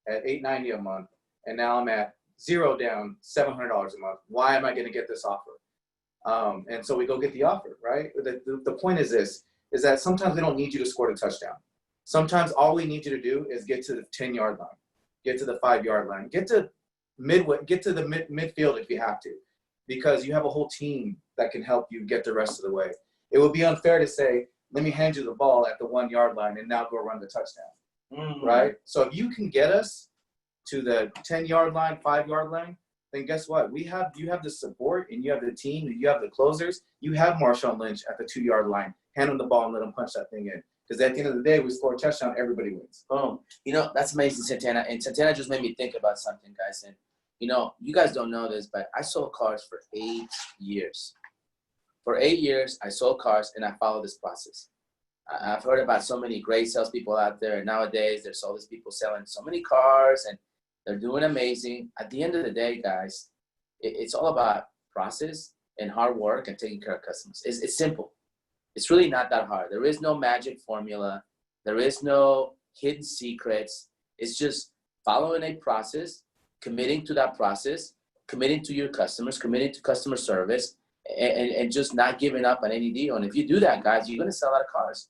at $890 a month, and now I'm at $0 down, $700 a month. Why am I going to get this offer? And so we go get the offer, right? The point is this, is that sometimes we don't need you to score the touchdown. Sometimes all we need you to do is get to the 10-yard line, get to the 5-yard line, get to midway, get to the midfield if you have to, because you have a whole team that can help you get the rest of the way. It would be unfair to say, let me hand you the ball at the 1-yard line and now go run the touchdown, right? So if you can get us to the 10-yard line, 5-yard line, then guess what? You have the support and you have the team and you have the closers. You have Marshawn Lynch at the 2-yard line. Hand him the ball and let him punch that thing in. Because at the end of the day, we score a touchdown, everybody wins. Boom. You know, that's amazing, Santana. And Santana just made me think about something, guys. And, you know, you guys don't know this, but I sold cars for 8 years. For 8 years, I sold cars and I followed this process. I've heard about so many great salespeople out there. And nowadays, there's all these people selling so many cars and they're doing amazing. At the end of the day, guys, it's all about process and hard work and taking care of customers. It's simple. It's really not that hard. There is no magic formula. There is no hidden secrets. It's just following a process, committing to that process, committing to your customers, committing to customer service, and just not giving up on any deal. And if you do that, guys, you're going to sell a lot of cars.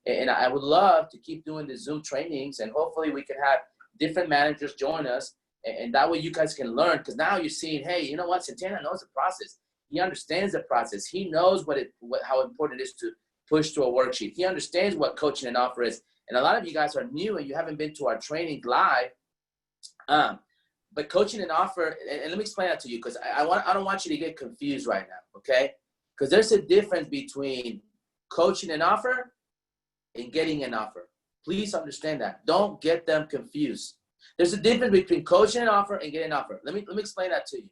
And I would love to keep doing the Zoom trainings, and hopefully we can have different managers join us. And that way you guys can learn, because now you're seeing, hey, you know what? Santana knows the process. He understands the process. He knows how important it is to push to a worksheet. He understands what coaching and offer is. And a lot of you guys are new and you haven't been to our training live. But coaching and offer, and let me explain that to you, because I don't want you to get confused right now, okay? Because there's a difference between coaching and offer and getting an offer. Please understand that. Don't get them confused. There's a difference between coaching and offer and getting an offer. Let me explain that to you.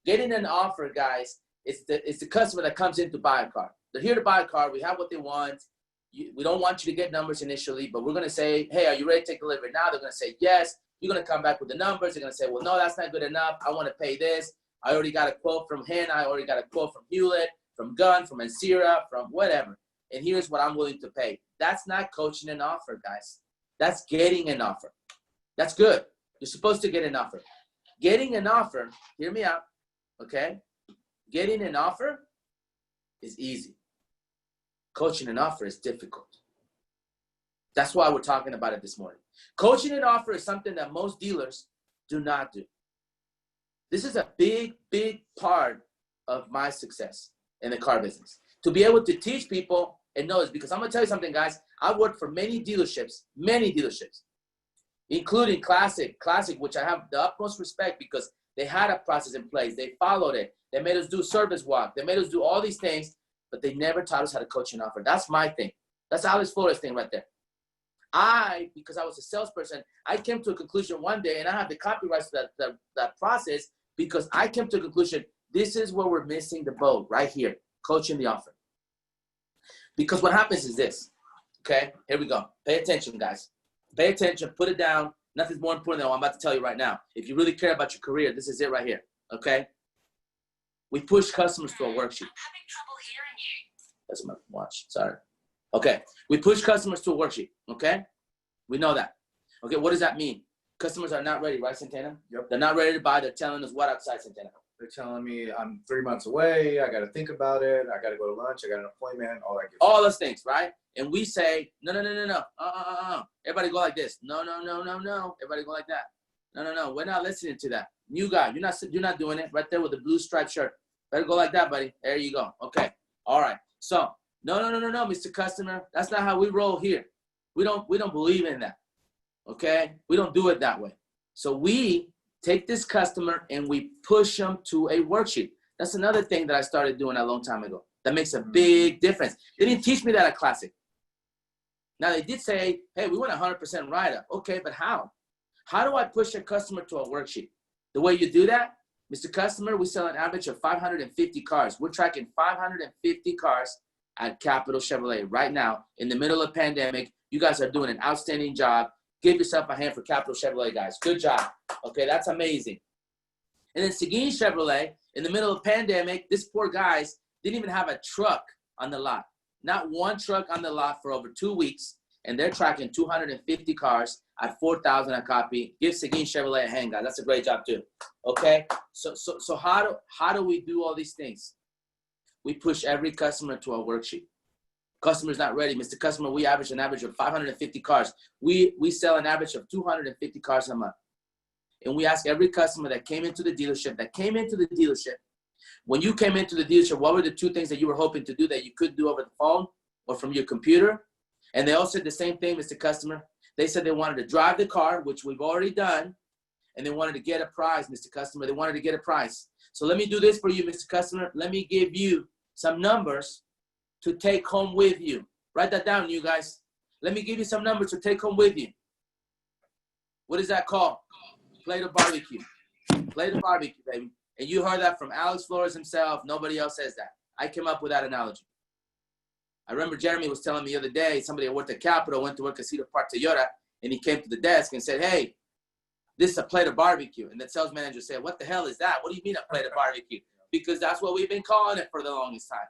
Getting an offer, guys, it's the customer that comes in to buy a car. They're here to buy a car. We have what they want. We don't want you to get numbers initially, but we're going to say, hey, are you ready to take delivery now? They're going to say yes. You're going to come back with the numbers. They're going to say, well, no, that's not good enough. I want to pay this. I already got a quote from Hannah. I already got a quote from Hewlett, from Gunn, from Ansira, from whatever. And here's what I'm willing to pay. That's not coaching an offer, guys. That's getting an offer. That's good. You're supposed to get an offer. Getting an offer, hear me out, okay? Getting an offer is easy. Coaching an offer is difficult. That's why we're talking about it this morning. Coaching an offer is something that most dealers do not do. This is a big, big part of my success in the car business. To be able to teach people and know this, because I'm going to tell you something, guys. I worked for many dealerships, including Classic, which I have the utmost respect because they had a process in place. They followed it. They made us do service walk. They made us do all these things, but they never taught us how to coach and offer. That's my thing. That's Alex Flores' thing right there. Because I was a salesperson, I came to a conclusion one day, and I have the copyrights to that process, because I came to a conclusion, this is where we're missing the boat right here, coaching the offer. Because what happens is this, okay? Here we go. Pay attention, guys. Pay attention. Put it down. Nothing's more important than what I'm about to tell you right now. If you really care about your career, this is it right here, okay? We push customers to a worksheet. I'm having trouble hearing you. That's my watch. Sorry. Okay. We push customers to a worksheet, okay? We know that. Okay, what does that mean? Customers are not ready, right, Santana? Yep. They're not ready to buy. They're telling us what outside, Santana? They're telling me I'm 3 months away. I got to think about it. I got to go to lunch. I got an appointment. All that. All those things, right? And we say, no. Everybody go like this. No. Everybody go like that. No. We're not listening to that. New guy, you're not doing it. Right there with the blue striped shirt. Better go like that, buddy. There you go. Okay. All right. So no, Mr. Customer. That's not how we roll here. We don't believe in that. Okay. We don't do it that way. So we take this customer and we push them to a worksheet. That's another thing that I started doing a long time ago. That makes a big difference. They didn't teach me that at Classic. Now they did say, hey, we want 100% write-up. Okay, but how? How do I push a customer to a worksheet? The way you do that, Mr. Customer, we sell an average of 550 cars. We're tracking 550 cars at Capital Chevrolet right now in the middle of pandemic. You guys are doing an outstanding job. Give yourself a hand for Capital Chevrolet, guys. Good job. Okay, that's amazing. And then Seguin Chevrolet, in the middle of pandemic, this poor guys didn't even have a truck on the lot. Not one truck on the lot for over 2 weeks, and they're tracking 250 cars at $4,000 a copy. Give Seguin Chevrolet a hand, guys. That's a great job too. Okay, so how do we do all these things? We push every customer to a worksheet. Customer's not ready, Mr. Customer. We average an average of 550 cars. We sell an average of 250 cars a month, and we ask every customer that came into the dealership. When you came into the dealership, what were the 2 things that you were hoping to do that you couldn't do over the phone or from your computer? And they all said the same thing, Mr. Customer. They said they wanted to drive the car, which we've already done, and they wanted to get a prize, Mr. Customer. They wanted to get a prize. So let me do this for you, Mr. Customer. Let me give you some numbers to take home with you. Write that down, you guys. Let me give you some numbers to take home with you. What is that called? Plate of barbecue. Plate of barbecue, baby. And you heard that from Alex Flores himself. Nobody else says that. I came up with that analogy. I remember Jeremy was telling me the other day, somebody that worked at Capital went to work at Cedar Park Toyota, and he came to the desk and said, hey, this is a plate of barbecue. And the sales manager said, what the hell is that? What do you mean a plate of barbecue? Because that's what we've been calling it for the longest time.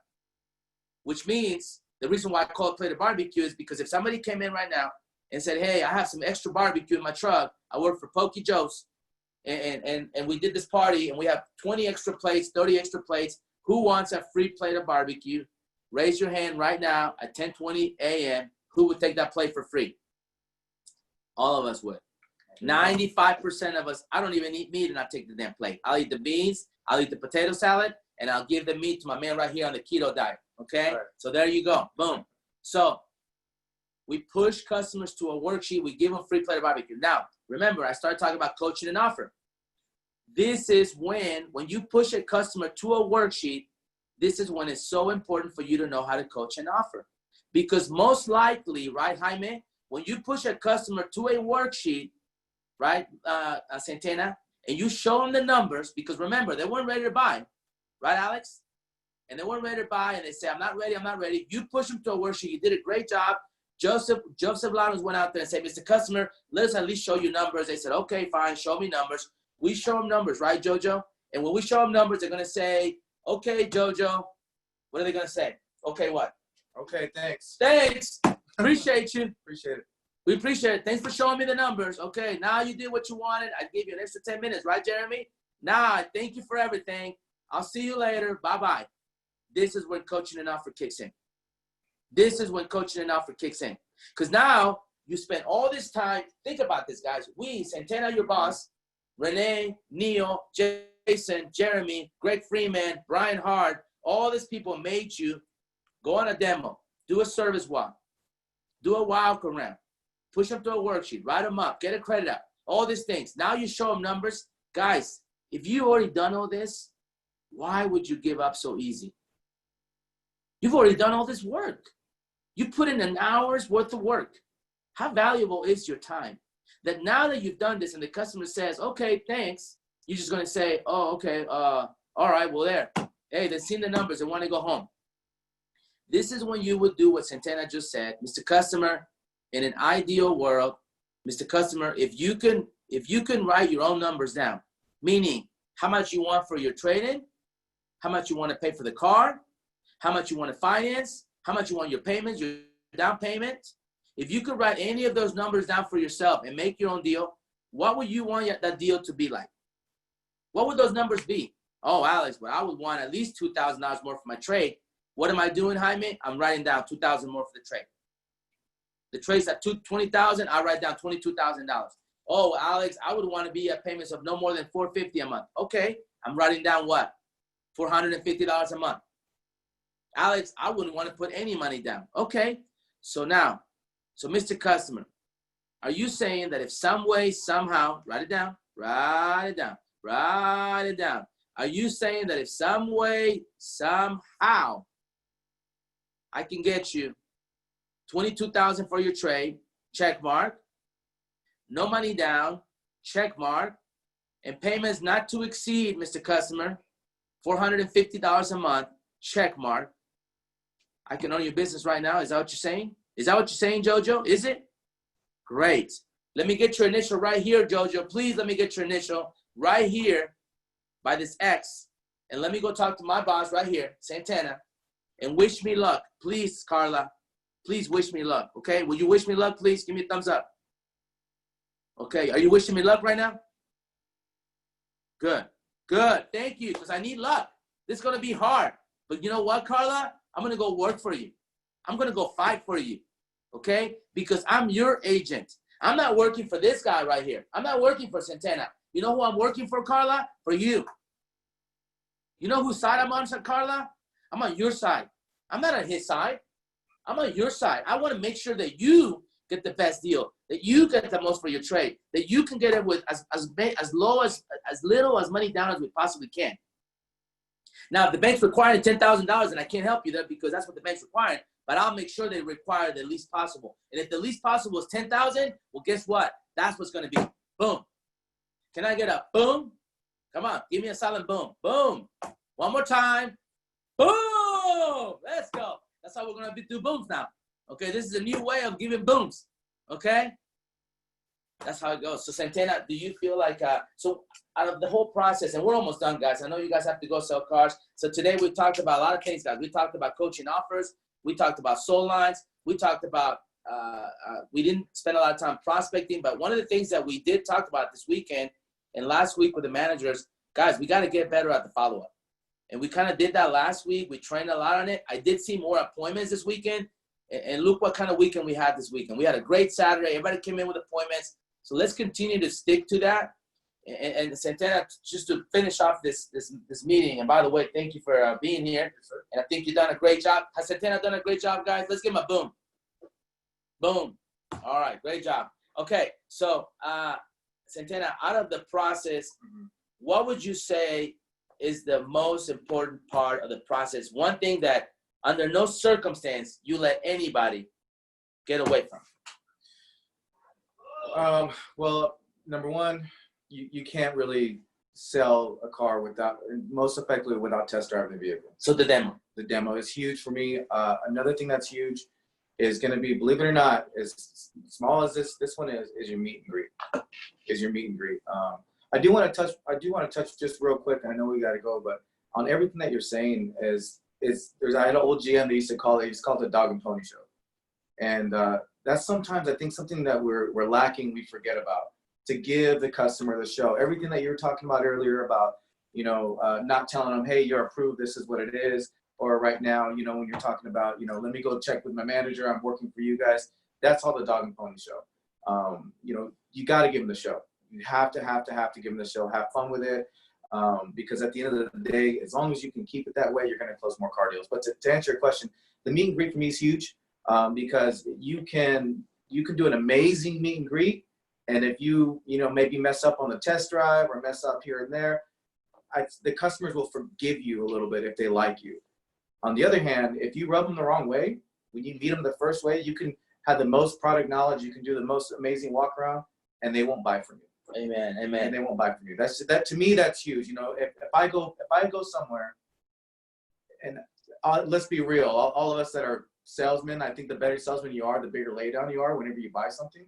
Which means the reason why I call it plate of barbecue is because if somebody came in right now and said, hey, I have some extra barbecue in my truck. I work for Pokey Joe's. And we did this party, and we have 20 extra plates, 30 extra plates. Who wants a free plate of barbecue? Raise your hand right now at 10:20 a.m. Who would take that plate for free? All of us would. 95% of us, I don't even eat meat, and I take the damn plate. I'll eat the beans, I'll eat the potato salad, and I'll give the meat to my man right here on the keto diet, okay? Right. So there you go. Boom. So we push customers to a worksheet. We give them a free plate of barbecue. Now, remember, I started talking about coaching and offer. This is when you push a customer to a worksheet, this is when it's so important for you to know how to coach and offer. Because most likely, right, Jaime, when you push a customer to a worksheet, right, Santana, and you show them the numbers, because remember, they weren't ready to buy, right, Alex? And they weren't ready to buy, and they say, I'm not ready. You push them to a worksheet. You did a great job. Joseph Lanos went out there and said, Mr. Customer, let us at least show you numbers. They said, okay, fine, show me numbers. We show them numbers, right, Jojo? And when we show them numbers, they're going to say, okay, Jojo. What are they going to say? Okay, what? Okay, thanks. Thanks. Appreciate you. Appreciate it. We appreciate it. Thanks for showing me the numbers. Okay, now you did what you wanted. I gave you an extra 10 minutes, right, Jeremy? Nah, thank you for everything. I'll see you later. Bye-bye. This is when coaching and offer kicks in. This is when coaching and offer kicks in. Because now you spend all this time. Think about this, guys. We, Santana, your boss, Renee, Neil, Jason, Jeremy, Greg Freeman, Brian Hart, all these people made you go on a demo, do a service walk, do a wild around, push them to a worksheet, write them up, get a credit out, all these things. Now you show them numbers. Guys, if you already done all this, why would you give up so easy? You've already done all this work. You put in an hour's worth of work. How valuable is your time? That now that you've done this and the customer says, okay, thanks, you're just going to say, oh, okay, all right, well, there. Hey, they've seen the numbers. They want to go home. This is when you would do what Santana just said. Mr. Customer, in an ideal world, Mr. Customer, if you can write your own numbers down, meaning how much you want for your trade-in, how much you want to pay for the car, how much you want to finance, how much you want your payments, your down payment. If you could write any of those numbers down for yourself and make your own deal, what would you want that deal to be like? What would those numbers be? Oh, Alex, but I would want at least $2,000 more for my trade. What am I doing, Jaime? I'm writing down $2,000 more for the trade. The trade's at $20,000. I write down $22,000. Oh, Alex, I would want to be at payments of no more than $450 a month. Okay, I'm writing down what? $450 a month. Alex, I wouldn't want to put any money down. Okay, so now, so Mr. Customer, are you saying that if some way, somehow, write it down, write it down, write it down. Are you saying that if some way, somehow, I can get you $22,000 for your trade, check mark, no money down, check mark, and payments not to exceed, Mr. Customer, $450 a month, check mark. I can own your business right now. Is that what you're saying? Is that what you're saying, Jojo? Is it? Great. Let me get your initial right here, Jojo. Please let me get your initial right here by this X. And let me go talk to my boss right here, Santana, and wish me luck. Please, Carla, please wish me luck, okay? Will you wish me luck, please? Give me a thumbs up. Okay, are you wishing me luck right now? Good, good. Thank you, because I need luck. This is going to be hard. But you know what, Carla? I'm going to go work for you. I'm going to go fight for you, okay? Because I'm your agent. I'm not working for this guy right here. I'm not working for Santana. You know who I'm working for, Carla? For you. You know whose side I'm on, Carla? I'm on your side. I'm not on his side. I'm on your side. I want to make sure that you get the best deal, that you get the most for your trade, that you can get it with as little as money down as we possibly can. Now, if the bank's requiring $10,000, and I can't help you there because that's what the bank's requiring, but I'll make sure they require the least possible. And if the least possible is $10,000, well, guess what? That's what's going to be. Boom. Can I get a boom? Come on, give me a silent boom. Boom. One more time. Boom. Let's go. That's how we're going to do booms now. Okay, this is a new way of giving booms. Okay? That's how it goes. So, Santana, do you feel like, so out of the whole process, and we're almost done, guys. I know you guys have to go sell cars. So today we talked about a lot of things, guys. We talked about coaching offers. We talked about soul lines. We talked about, we didn't spend a lot of time prospecting, but one of the things that we did talk about this weekend and last week with the managers, guys, we got to get better at the follow-up. And we kind of did that last week. We trained a lot on it. I did see more appointments this weekend. And look what kind of weekend we had this weekend. We had a great Saturday. Everybody came in with appointments. So let's continue to stick to that. And Santana, just to finish off this meeting, and by the way, thank you for being here. And I think you've done a great job. Has Santana done a great job, guys? Let's give him a boom. Boom. All right, great job. Okay, so Santana, out of the process, what would you say is the most important part of the process? One thing that under no circumstance you let anybody get away from. Well, number one, you can't really sell a car most effectively without test driving the vehicle. So the demo. The demo is huge for me. Another thing that's huge is going to be, believe it or not, as small as this one is your meet and greet. Is your meet and greet. I do want to touch just real quick. I know we got to go, but on everything that you're saying I had an old GM that used to call it. He's called the dog and pony show, and that's sometimes I think something that we're lacking. We forget about to give the customer the show. Everything that you were talking about earlier about not telling them, hey, you're approved. This is what it is. Or right now, when you're talking about let me go check with my manager. I'm working for you guys. That's all the dog and pony show. You got to give them the show. You have to give them the show. Have fun with it. Because at the end of the day, as long as you can keep it that way, you're going to close more car deals. But to answer your question, the meet and greet for me is huge because you can do an amazing meet and greet, and if you maybe mess up on the test drive or mess up here and there, the customers will forgive you a little bit if they like you. On the other hand, if you rub them the wrong way, when you meet them the first way, you can have the most product knowledge, you can do the most amazing walk around, and they won't buy from you. Amen. Amen. And they won't buy from you. That to me, that's huge. If I go somewhere, and let's be real, all of us that are salesmen, I think the better salesman you are, the bigger laydown you are whenever you buy something.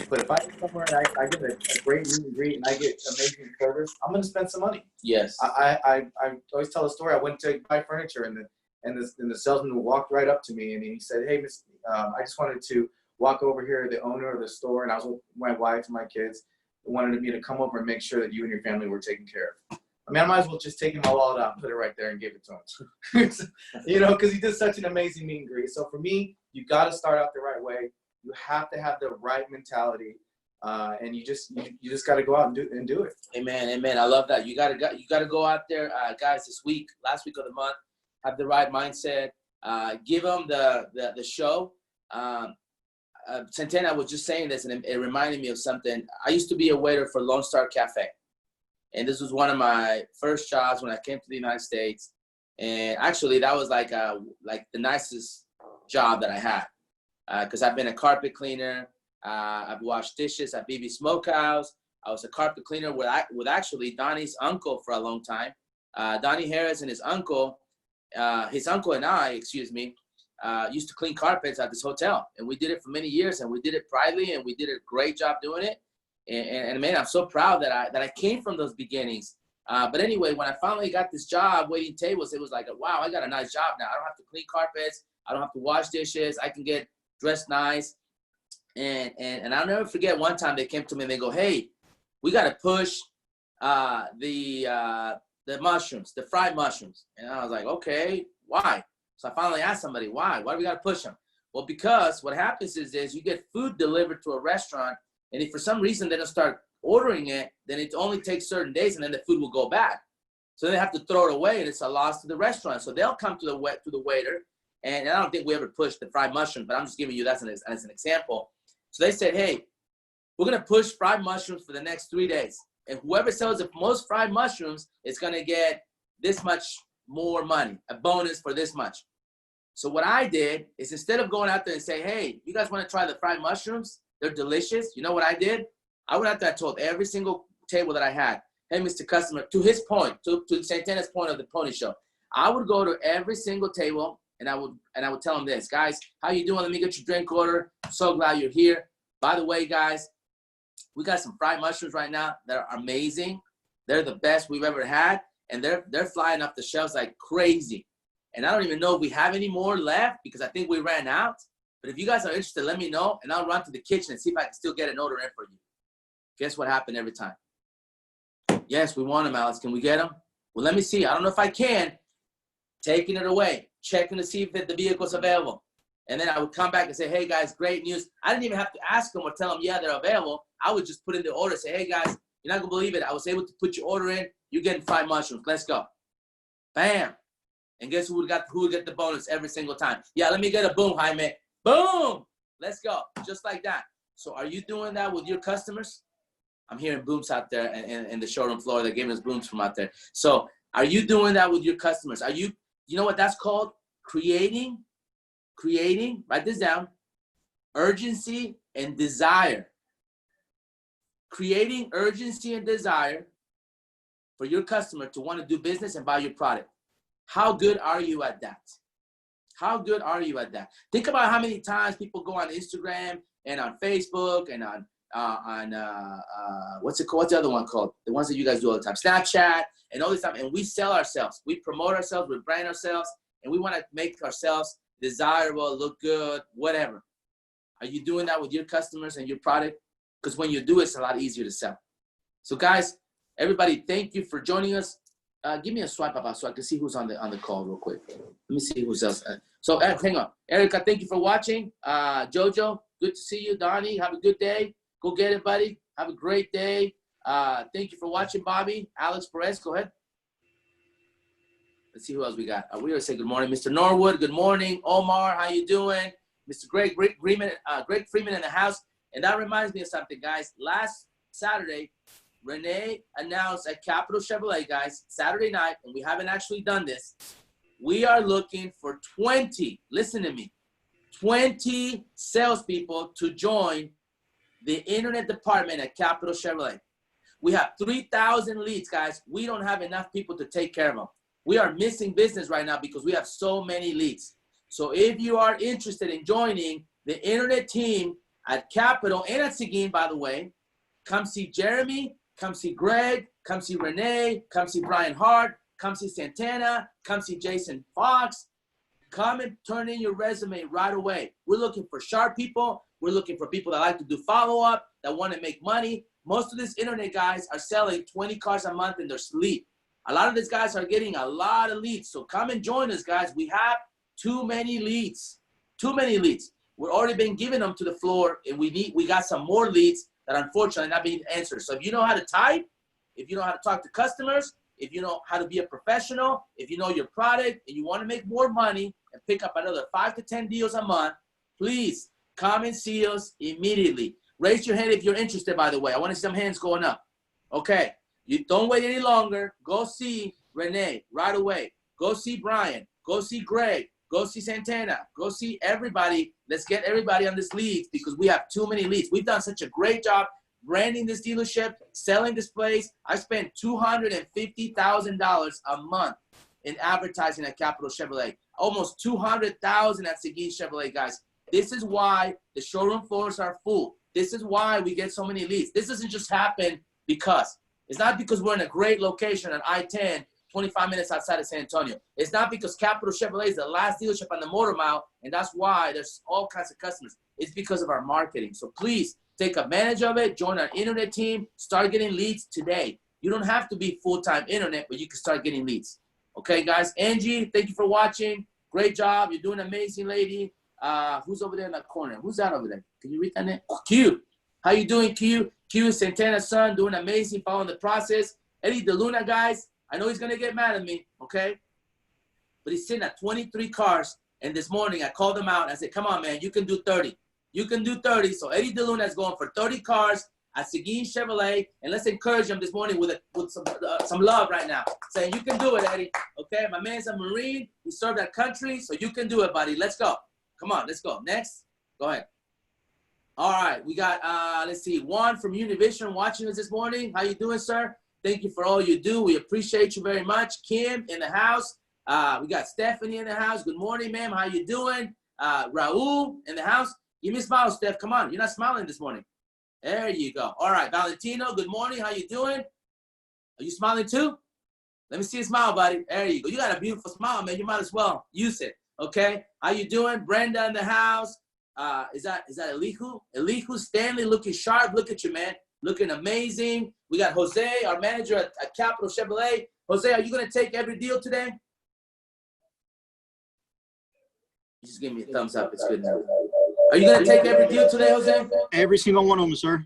But if I go somewhere and I get a great meet and greet and I get amazing service, I'm going to spend some money. Yes. I always tell a story. I went to buy furniture and the salesman walked right up to me and he said, "Hey, Miss, I just wanted to walk over here, the owner of the store, and I was with my wife and my kids. Wanted me to come over and make sure that you and your family were taken care of." I mean, I might as well just take my wallet out and put it right there and give it to him. Because he did such an amazing meet and greet. So for me, you got to start out the right way. You have to have the right mentality. and you just got to go out and do it. Amen, amen. I love that. You gotta go out there, guys. This week, last week of the month, have the right mindset. Give them the show. Santana was just saying this, and it reminded me of something. I used to be a waiter for Lone Star Cafe, and this was one of my first jobs when I came to the United States. And actually, that was like the nicest job that I had, because I've been a carpet cleaner. I've washed dishes at BB Smokehouse. I was a carpet cleaner with actually Donnie's uncle for a long time. Donnie Harris and his uncle and I, used to clean carpets at this hotel, and we did it for many years, and we did it privately, and we did a great job doing it. And man, I'm so proud that I came from those beginnings. But anyway, when I finally got this job waiting tables, it was like, wow, I got a nice job now. I don't have to clean carpets. I don't have to wash dishes. I can get dressed nice. And I'll never forget one time they came to me and they go, hey, we got to push the mushrooms, the fried mushrooms. And I was like, okay, why? So I finally asked somebody, why? Why do we got to push them? Well, because what happens is you get food delivered to a restaurant, and if for some reason they don't start ordering it, then it only takes certain days, and then the food will go bad. So they have to throw it away, and it's a loss to the restaurant. So they'll come to the waiter, and I don't think we ever pushed the fried mushrooms, but I'm just giving you that as an example. So they said, hey, we're going to push fried mushrooms for the next 3 days. And whoever sells the most fried mushrooms is going to get this much more money, a bonus for this much. So what I did is, instead of going out there and say, hey, you guys want to try the fried mushrooms? They're delicious. You know what I did? I went out there and told every single table that I had, hey, Mr. Customer, to his point, to Santana's point of the pony show, I would go to every single table, and I would tell them this, guys, how you doing? Let me get your drink order. I'm so glad you're here. By the way, guys, we got some fried mushrooms right now that are amazing. They're the best we've ever had, and they're flying off the shelves like crazy. And I don't even know if we have any more left, because I think we ran out. But if you guys are interested, let me know, and I'll run to the kitchen and see if I can still get an order in for you. Guess what happened every time? Yes, we want them, Alex. Can we get them? Well, let me see. I don't know if I can. Taking it away, checking to see if the vehicle's available. And then I would come back and say, hey, guys, great news. I didn't even have to ask them or tell them, yeah, they're available. I would just put in the order, say, hey, guys, you're not going to believe it. I was able to put your order in. You're getting fried mushrooms. Let's go. Bam. And guess who would get the bonus every single time? Yeah, let me get a boom, Jaime. Boom. Let's go. Just like that. So are you doing that with your customers? I'm hearing booms out there in the showroom floor. They're giving us booms from out there. So are you doing that with your customers? You know what that's called? Creating, write this down, urgency and desire. Creating urgency and desire for your customer to want to do business and buy your product. How good are you at that? How good are you at that? Think about how many times people go on Instagram and on Facebook and on what's it called? What's the other one called? The ones that you guys do all the time, Snapchat and all this stuff. And we sell ourselves, we promote ourselves, we brand ourselves, and we want to make ourselves desirable, look good, whatever. Are you doing that with your customers and your product? Because when you do, it's a lot easier to sell. So guys, everybody, thank you for joining us. Give me a swipe up so I can see who's on the call real quick. Let me see who's else. So hang on. Erica, thank you for watching. Jojo, good to see you. Donnie, have a good day. Go get it, buddy. Have a great day. Thank you for watching, Bobby. Alex Perez, go ahead. Let's see who else we got. We always say good morning. Mr. Norwood, good morning. Omar, how you doing? Mr. Greg Freeman in the house. And that reminds me of something, guys. Last Saturday, Renee announced at Capital Chevrolet, guys, Saturday night, and we haven't actually done this. We are looking for 20, listen to me, 20 salespeople to join the internet department at Capital Chevrolet. We have 3,000 leads, guys. We don't have enough people to take care of them. We are missing business right now because we have so many leads. So if you are interested in joining the internet team at Capital and at Seguin, by the way, come see Jeremy, come see Greg, come see Renee, come see Brian Hart, come see Santana, come see Jason Fox. Come and turn in your resume right away. We're looking for sharp people. We're looking for people that like to do follow-up, that want to make money. Most of these internet guys are selling 20 cars a month in their sleep. A lot of these guys are getting a lot of leads. So come and join us, guys. We have too many leads. Too many leads. We're already been giving them to the floor, and we got some more leads. that unfortunately not being answered. So if you know how to type, if you know how to talk to customers, if you know how to be a professional, if you know your product and you want to make more money and pick up another 5 to 10 deals a month, please come and see us immediately. Raise your hand if you're interested, by the way. I want to see some hands going up. Okay. You don't wait any longer. Go see Renee right away. Go see Brian. Go see Greg. Go see Santana. Go see everybody. Let's get everybody on this lead because we have too many leads. We've done such a great job branding this dealership, selling this place. I spent $250,000 a month in advertising at Capital Chevrolet. Almost $200,000 at Seguin Chevrolet, guys. This is why the showroom floors are full. This is why we get so many leads. This doesn't just happen because. It's not because we're in a great location on I-10, 25 minutes outside of San Antonio. It's not because Capital Chevrolet is the last dealership on the motor mile, and that's why there's all kinds of customers. It's because of our marketing. So please take advantage of it. Join our internet team. Start getting leads today. You don't have to be full-time internet, but you can start getting leads. Okay, guys? Angie, thank you for watching. Great job. You're doing amazing, lady. Who's over there in that corner? Who's that over there? Can you read that name? Oh, Q. How you doing, Q? Q is Santana's son, doing amazing, following the process. Eddie DeLuna, guys, I know he's going to get mad at me, okay? But he's sitting at 23 cars, and this morning I called him out. I said, come on, man, you can do 30. You can do 30. So Eddie DeLuna is going for 30 cars at Seguin Chevrolet, and let's encourage him this morning with some love right now, saying you can do it, Eddie, okay? My man's a Marine. He served our country, so you can do it, buddy. Let's go. Come on, let's go. Next. Go ahead. All right, we got, let's see, Juan from Univision watching us this morning. How you doing, sir? Thank you for all you do. We appreciate you very much. Kim in the house. We got Stephanie in the house. Good morning, ma'am. How you doing? Raul in the house. Give me a smile, Steph. Come on. You're not smiling this morning. There you go. All right, Valentino, good morning. How you doing? Are you smiling too? Let me see a smile, buddy. There you go. You got a beautiful smile, man. You might as well use it, okay? How you doing? Brenda in the house. Is that Elihu? Elihu Stanley looking sharp. Look at you, man. Looking amazing. We got Jose, our manager at Capital Chevrolet. Jose, are you going to take every deal today? Just give me a thumbs up. It's good now. Are you going to take every deal today, Jose? Every single one of them, sir.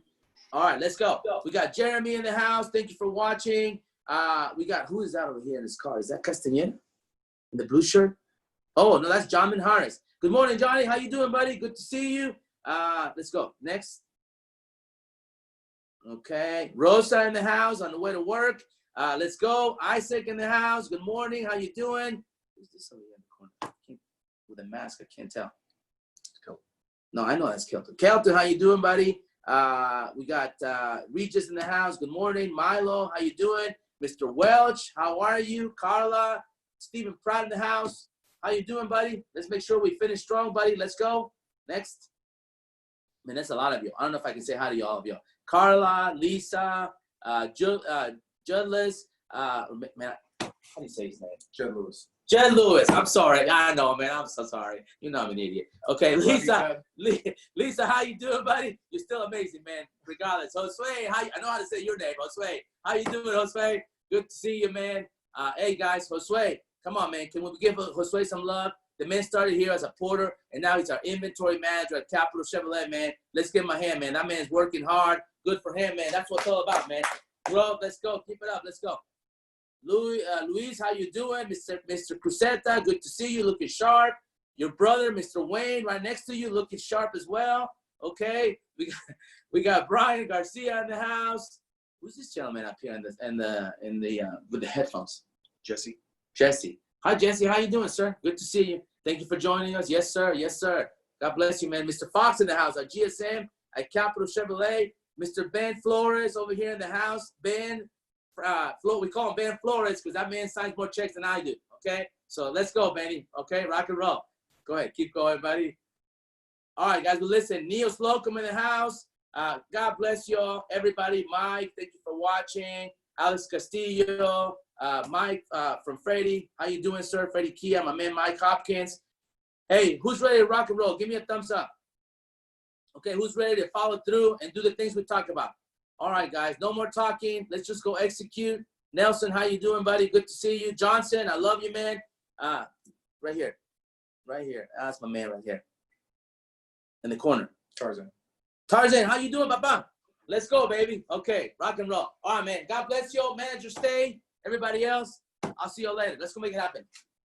All right, let's go. We got Jeremy in the house. Thank you for watching. We got, who is that over here in his car? Is that Castaneda in the blue shirt? Oh, no, that's John Harris. Good morning, Johnny. How you doing, buddy? Good to see you. Let's go. Next. Okay. Rosa in the house on the way to work. Let's go. Isaac in the house. Good morning. How you doing? Who's this over here in the corner? With a mask, I can't tell. No, I know that's Kelton. Kelton, how you doing, buddy? We got Regis in the house. Good morning. Milo, how you doing? Mr. Welch, how are you? Carla, Stephen Pratt in the house. How you doing, buddy? Let's make sure we finish strong, buddy. Let's go. Next. Man, that's a lot of you. I don't know if I can say hi to all of you. Carla, Lisa, Judless. Man, how do you say his name? Judd Lewis. Jed Lewis. I'm sorry. I know, man. I'm so sorry. You know I'm an idiot. Okay, Lisa. Lisa, how you doing, buddy? You're still amazing, man. Regardless. Josue, I know how to say your name. Josue, how you doing, Josue? Good to see you, man. Hey, guys, Josue, come on, man. Can we give Josue some love? The man started here as a porter, and now he's our inventory manager at Capital Chevrolet, man. Let's give him a hand, man. That man's working hard. Good for him, man. That's what it's all about, man. Bro, let's go. Keep it up. Let's go. Luis, how you doing? Mr. Cruzeta, good to see you, looking sharp. Your brother, Mr. Wayne, right next to you, looking sharp as well. Okay, we got Brian Garcia in the house. Who's this gentleman up here with the headphones? Jesse. Jesse. Hi, Jesse. How you doing, sir? Good to see you. Thank you for joining us. Yes, sir. Yes, sir. God bless you, man. Mr. Fox in the house, our GSM at Capital Chevrolet. Mr. Ben Flores over here in the house. Ben. We call him Ben Flores because that man signs more checks than I do. Okay, so let's go, Benny. Okay, rock and roll. Go ahead, keep going, buddy. All right, guys. But listen, Neil Slocum in the house. God bless you all, everybody. Mike, thank you for watching. Alex Castillo, Mike from Freddie. How you doing, sir? Freddie Kia, my man, Mike Hopkins. Hey, who's ready to rock and roll? Give me a thumbs up. Okay, who's ready to follow through and do the things we talked about? All right, guys, no more talking. Let's just go execute. Nelson, how you doing, buddy? Good to see you. Johnson, I love you, man. Right here. Right here. That's my man right here. In the corner. Tarzan. Tarzan, how you doing, Papa? Let's go, baby. Okay, rock and roll. All right, man. God bless you, manager. Stay. Everybody else, I'll see you later. Let's go make it happen.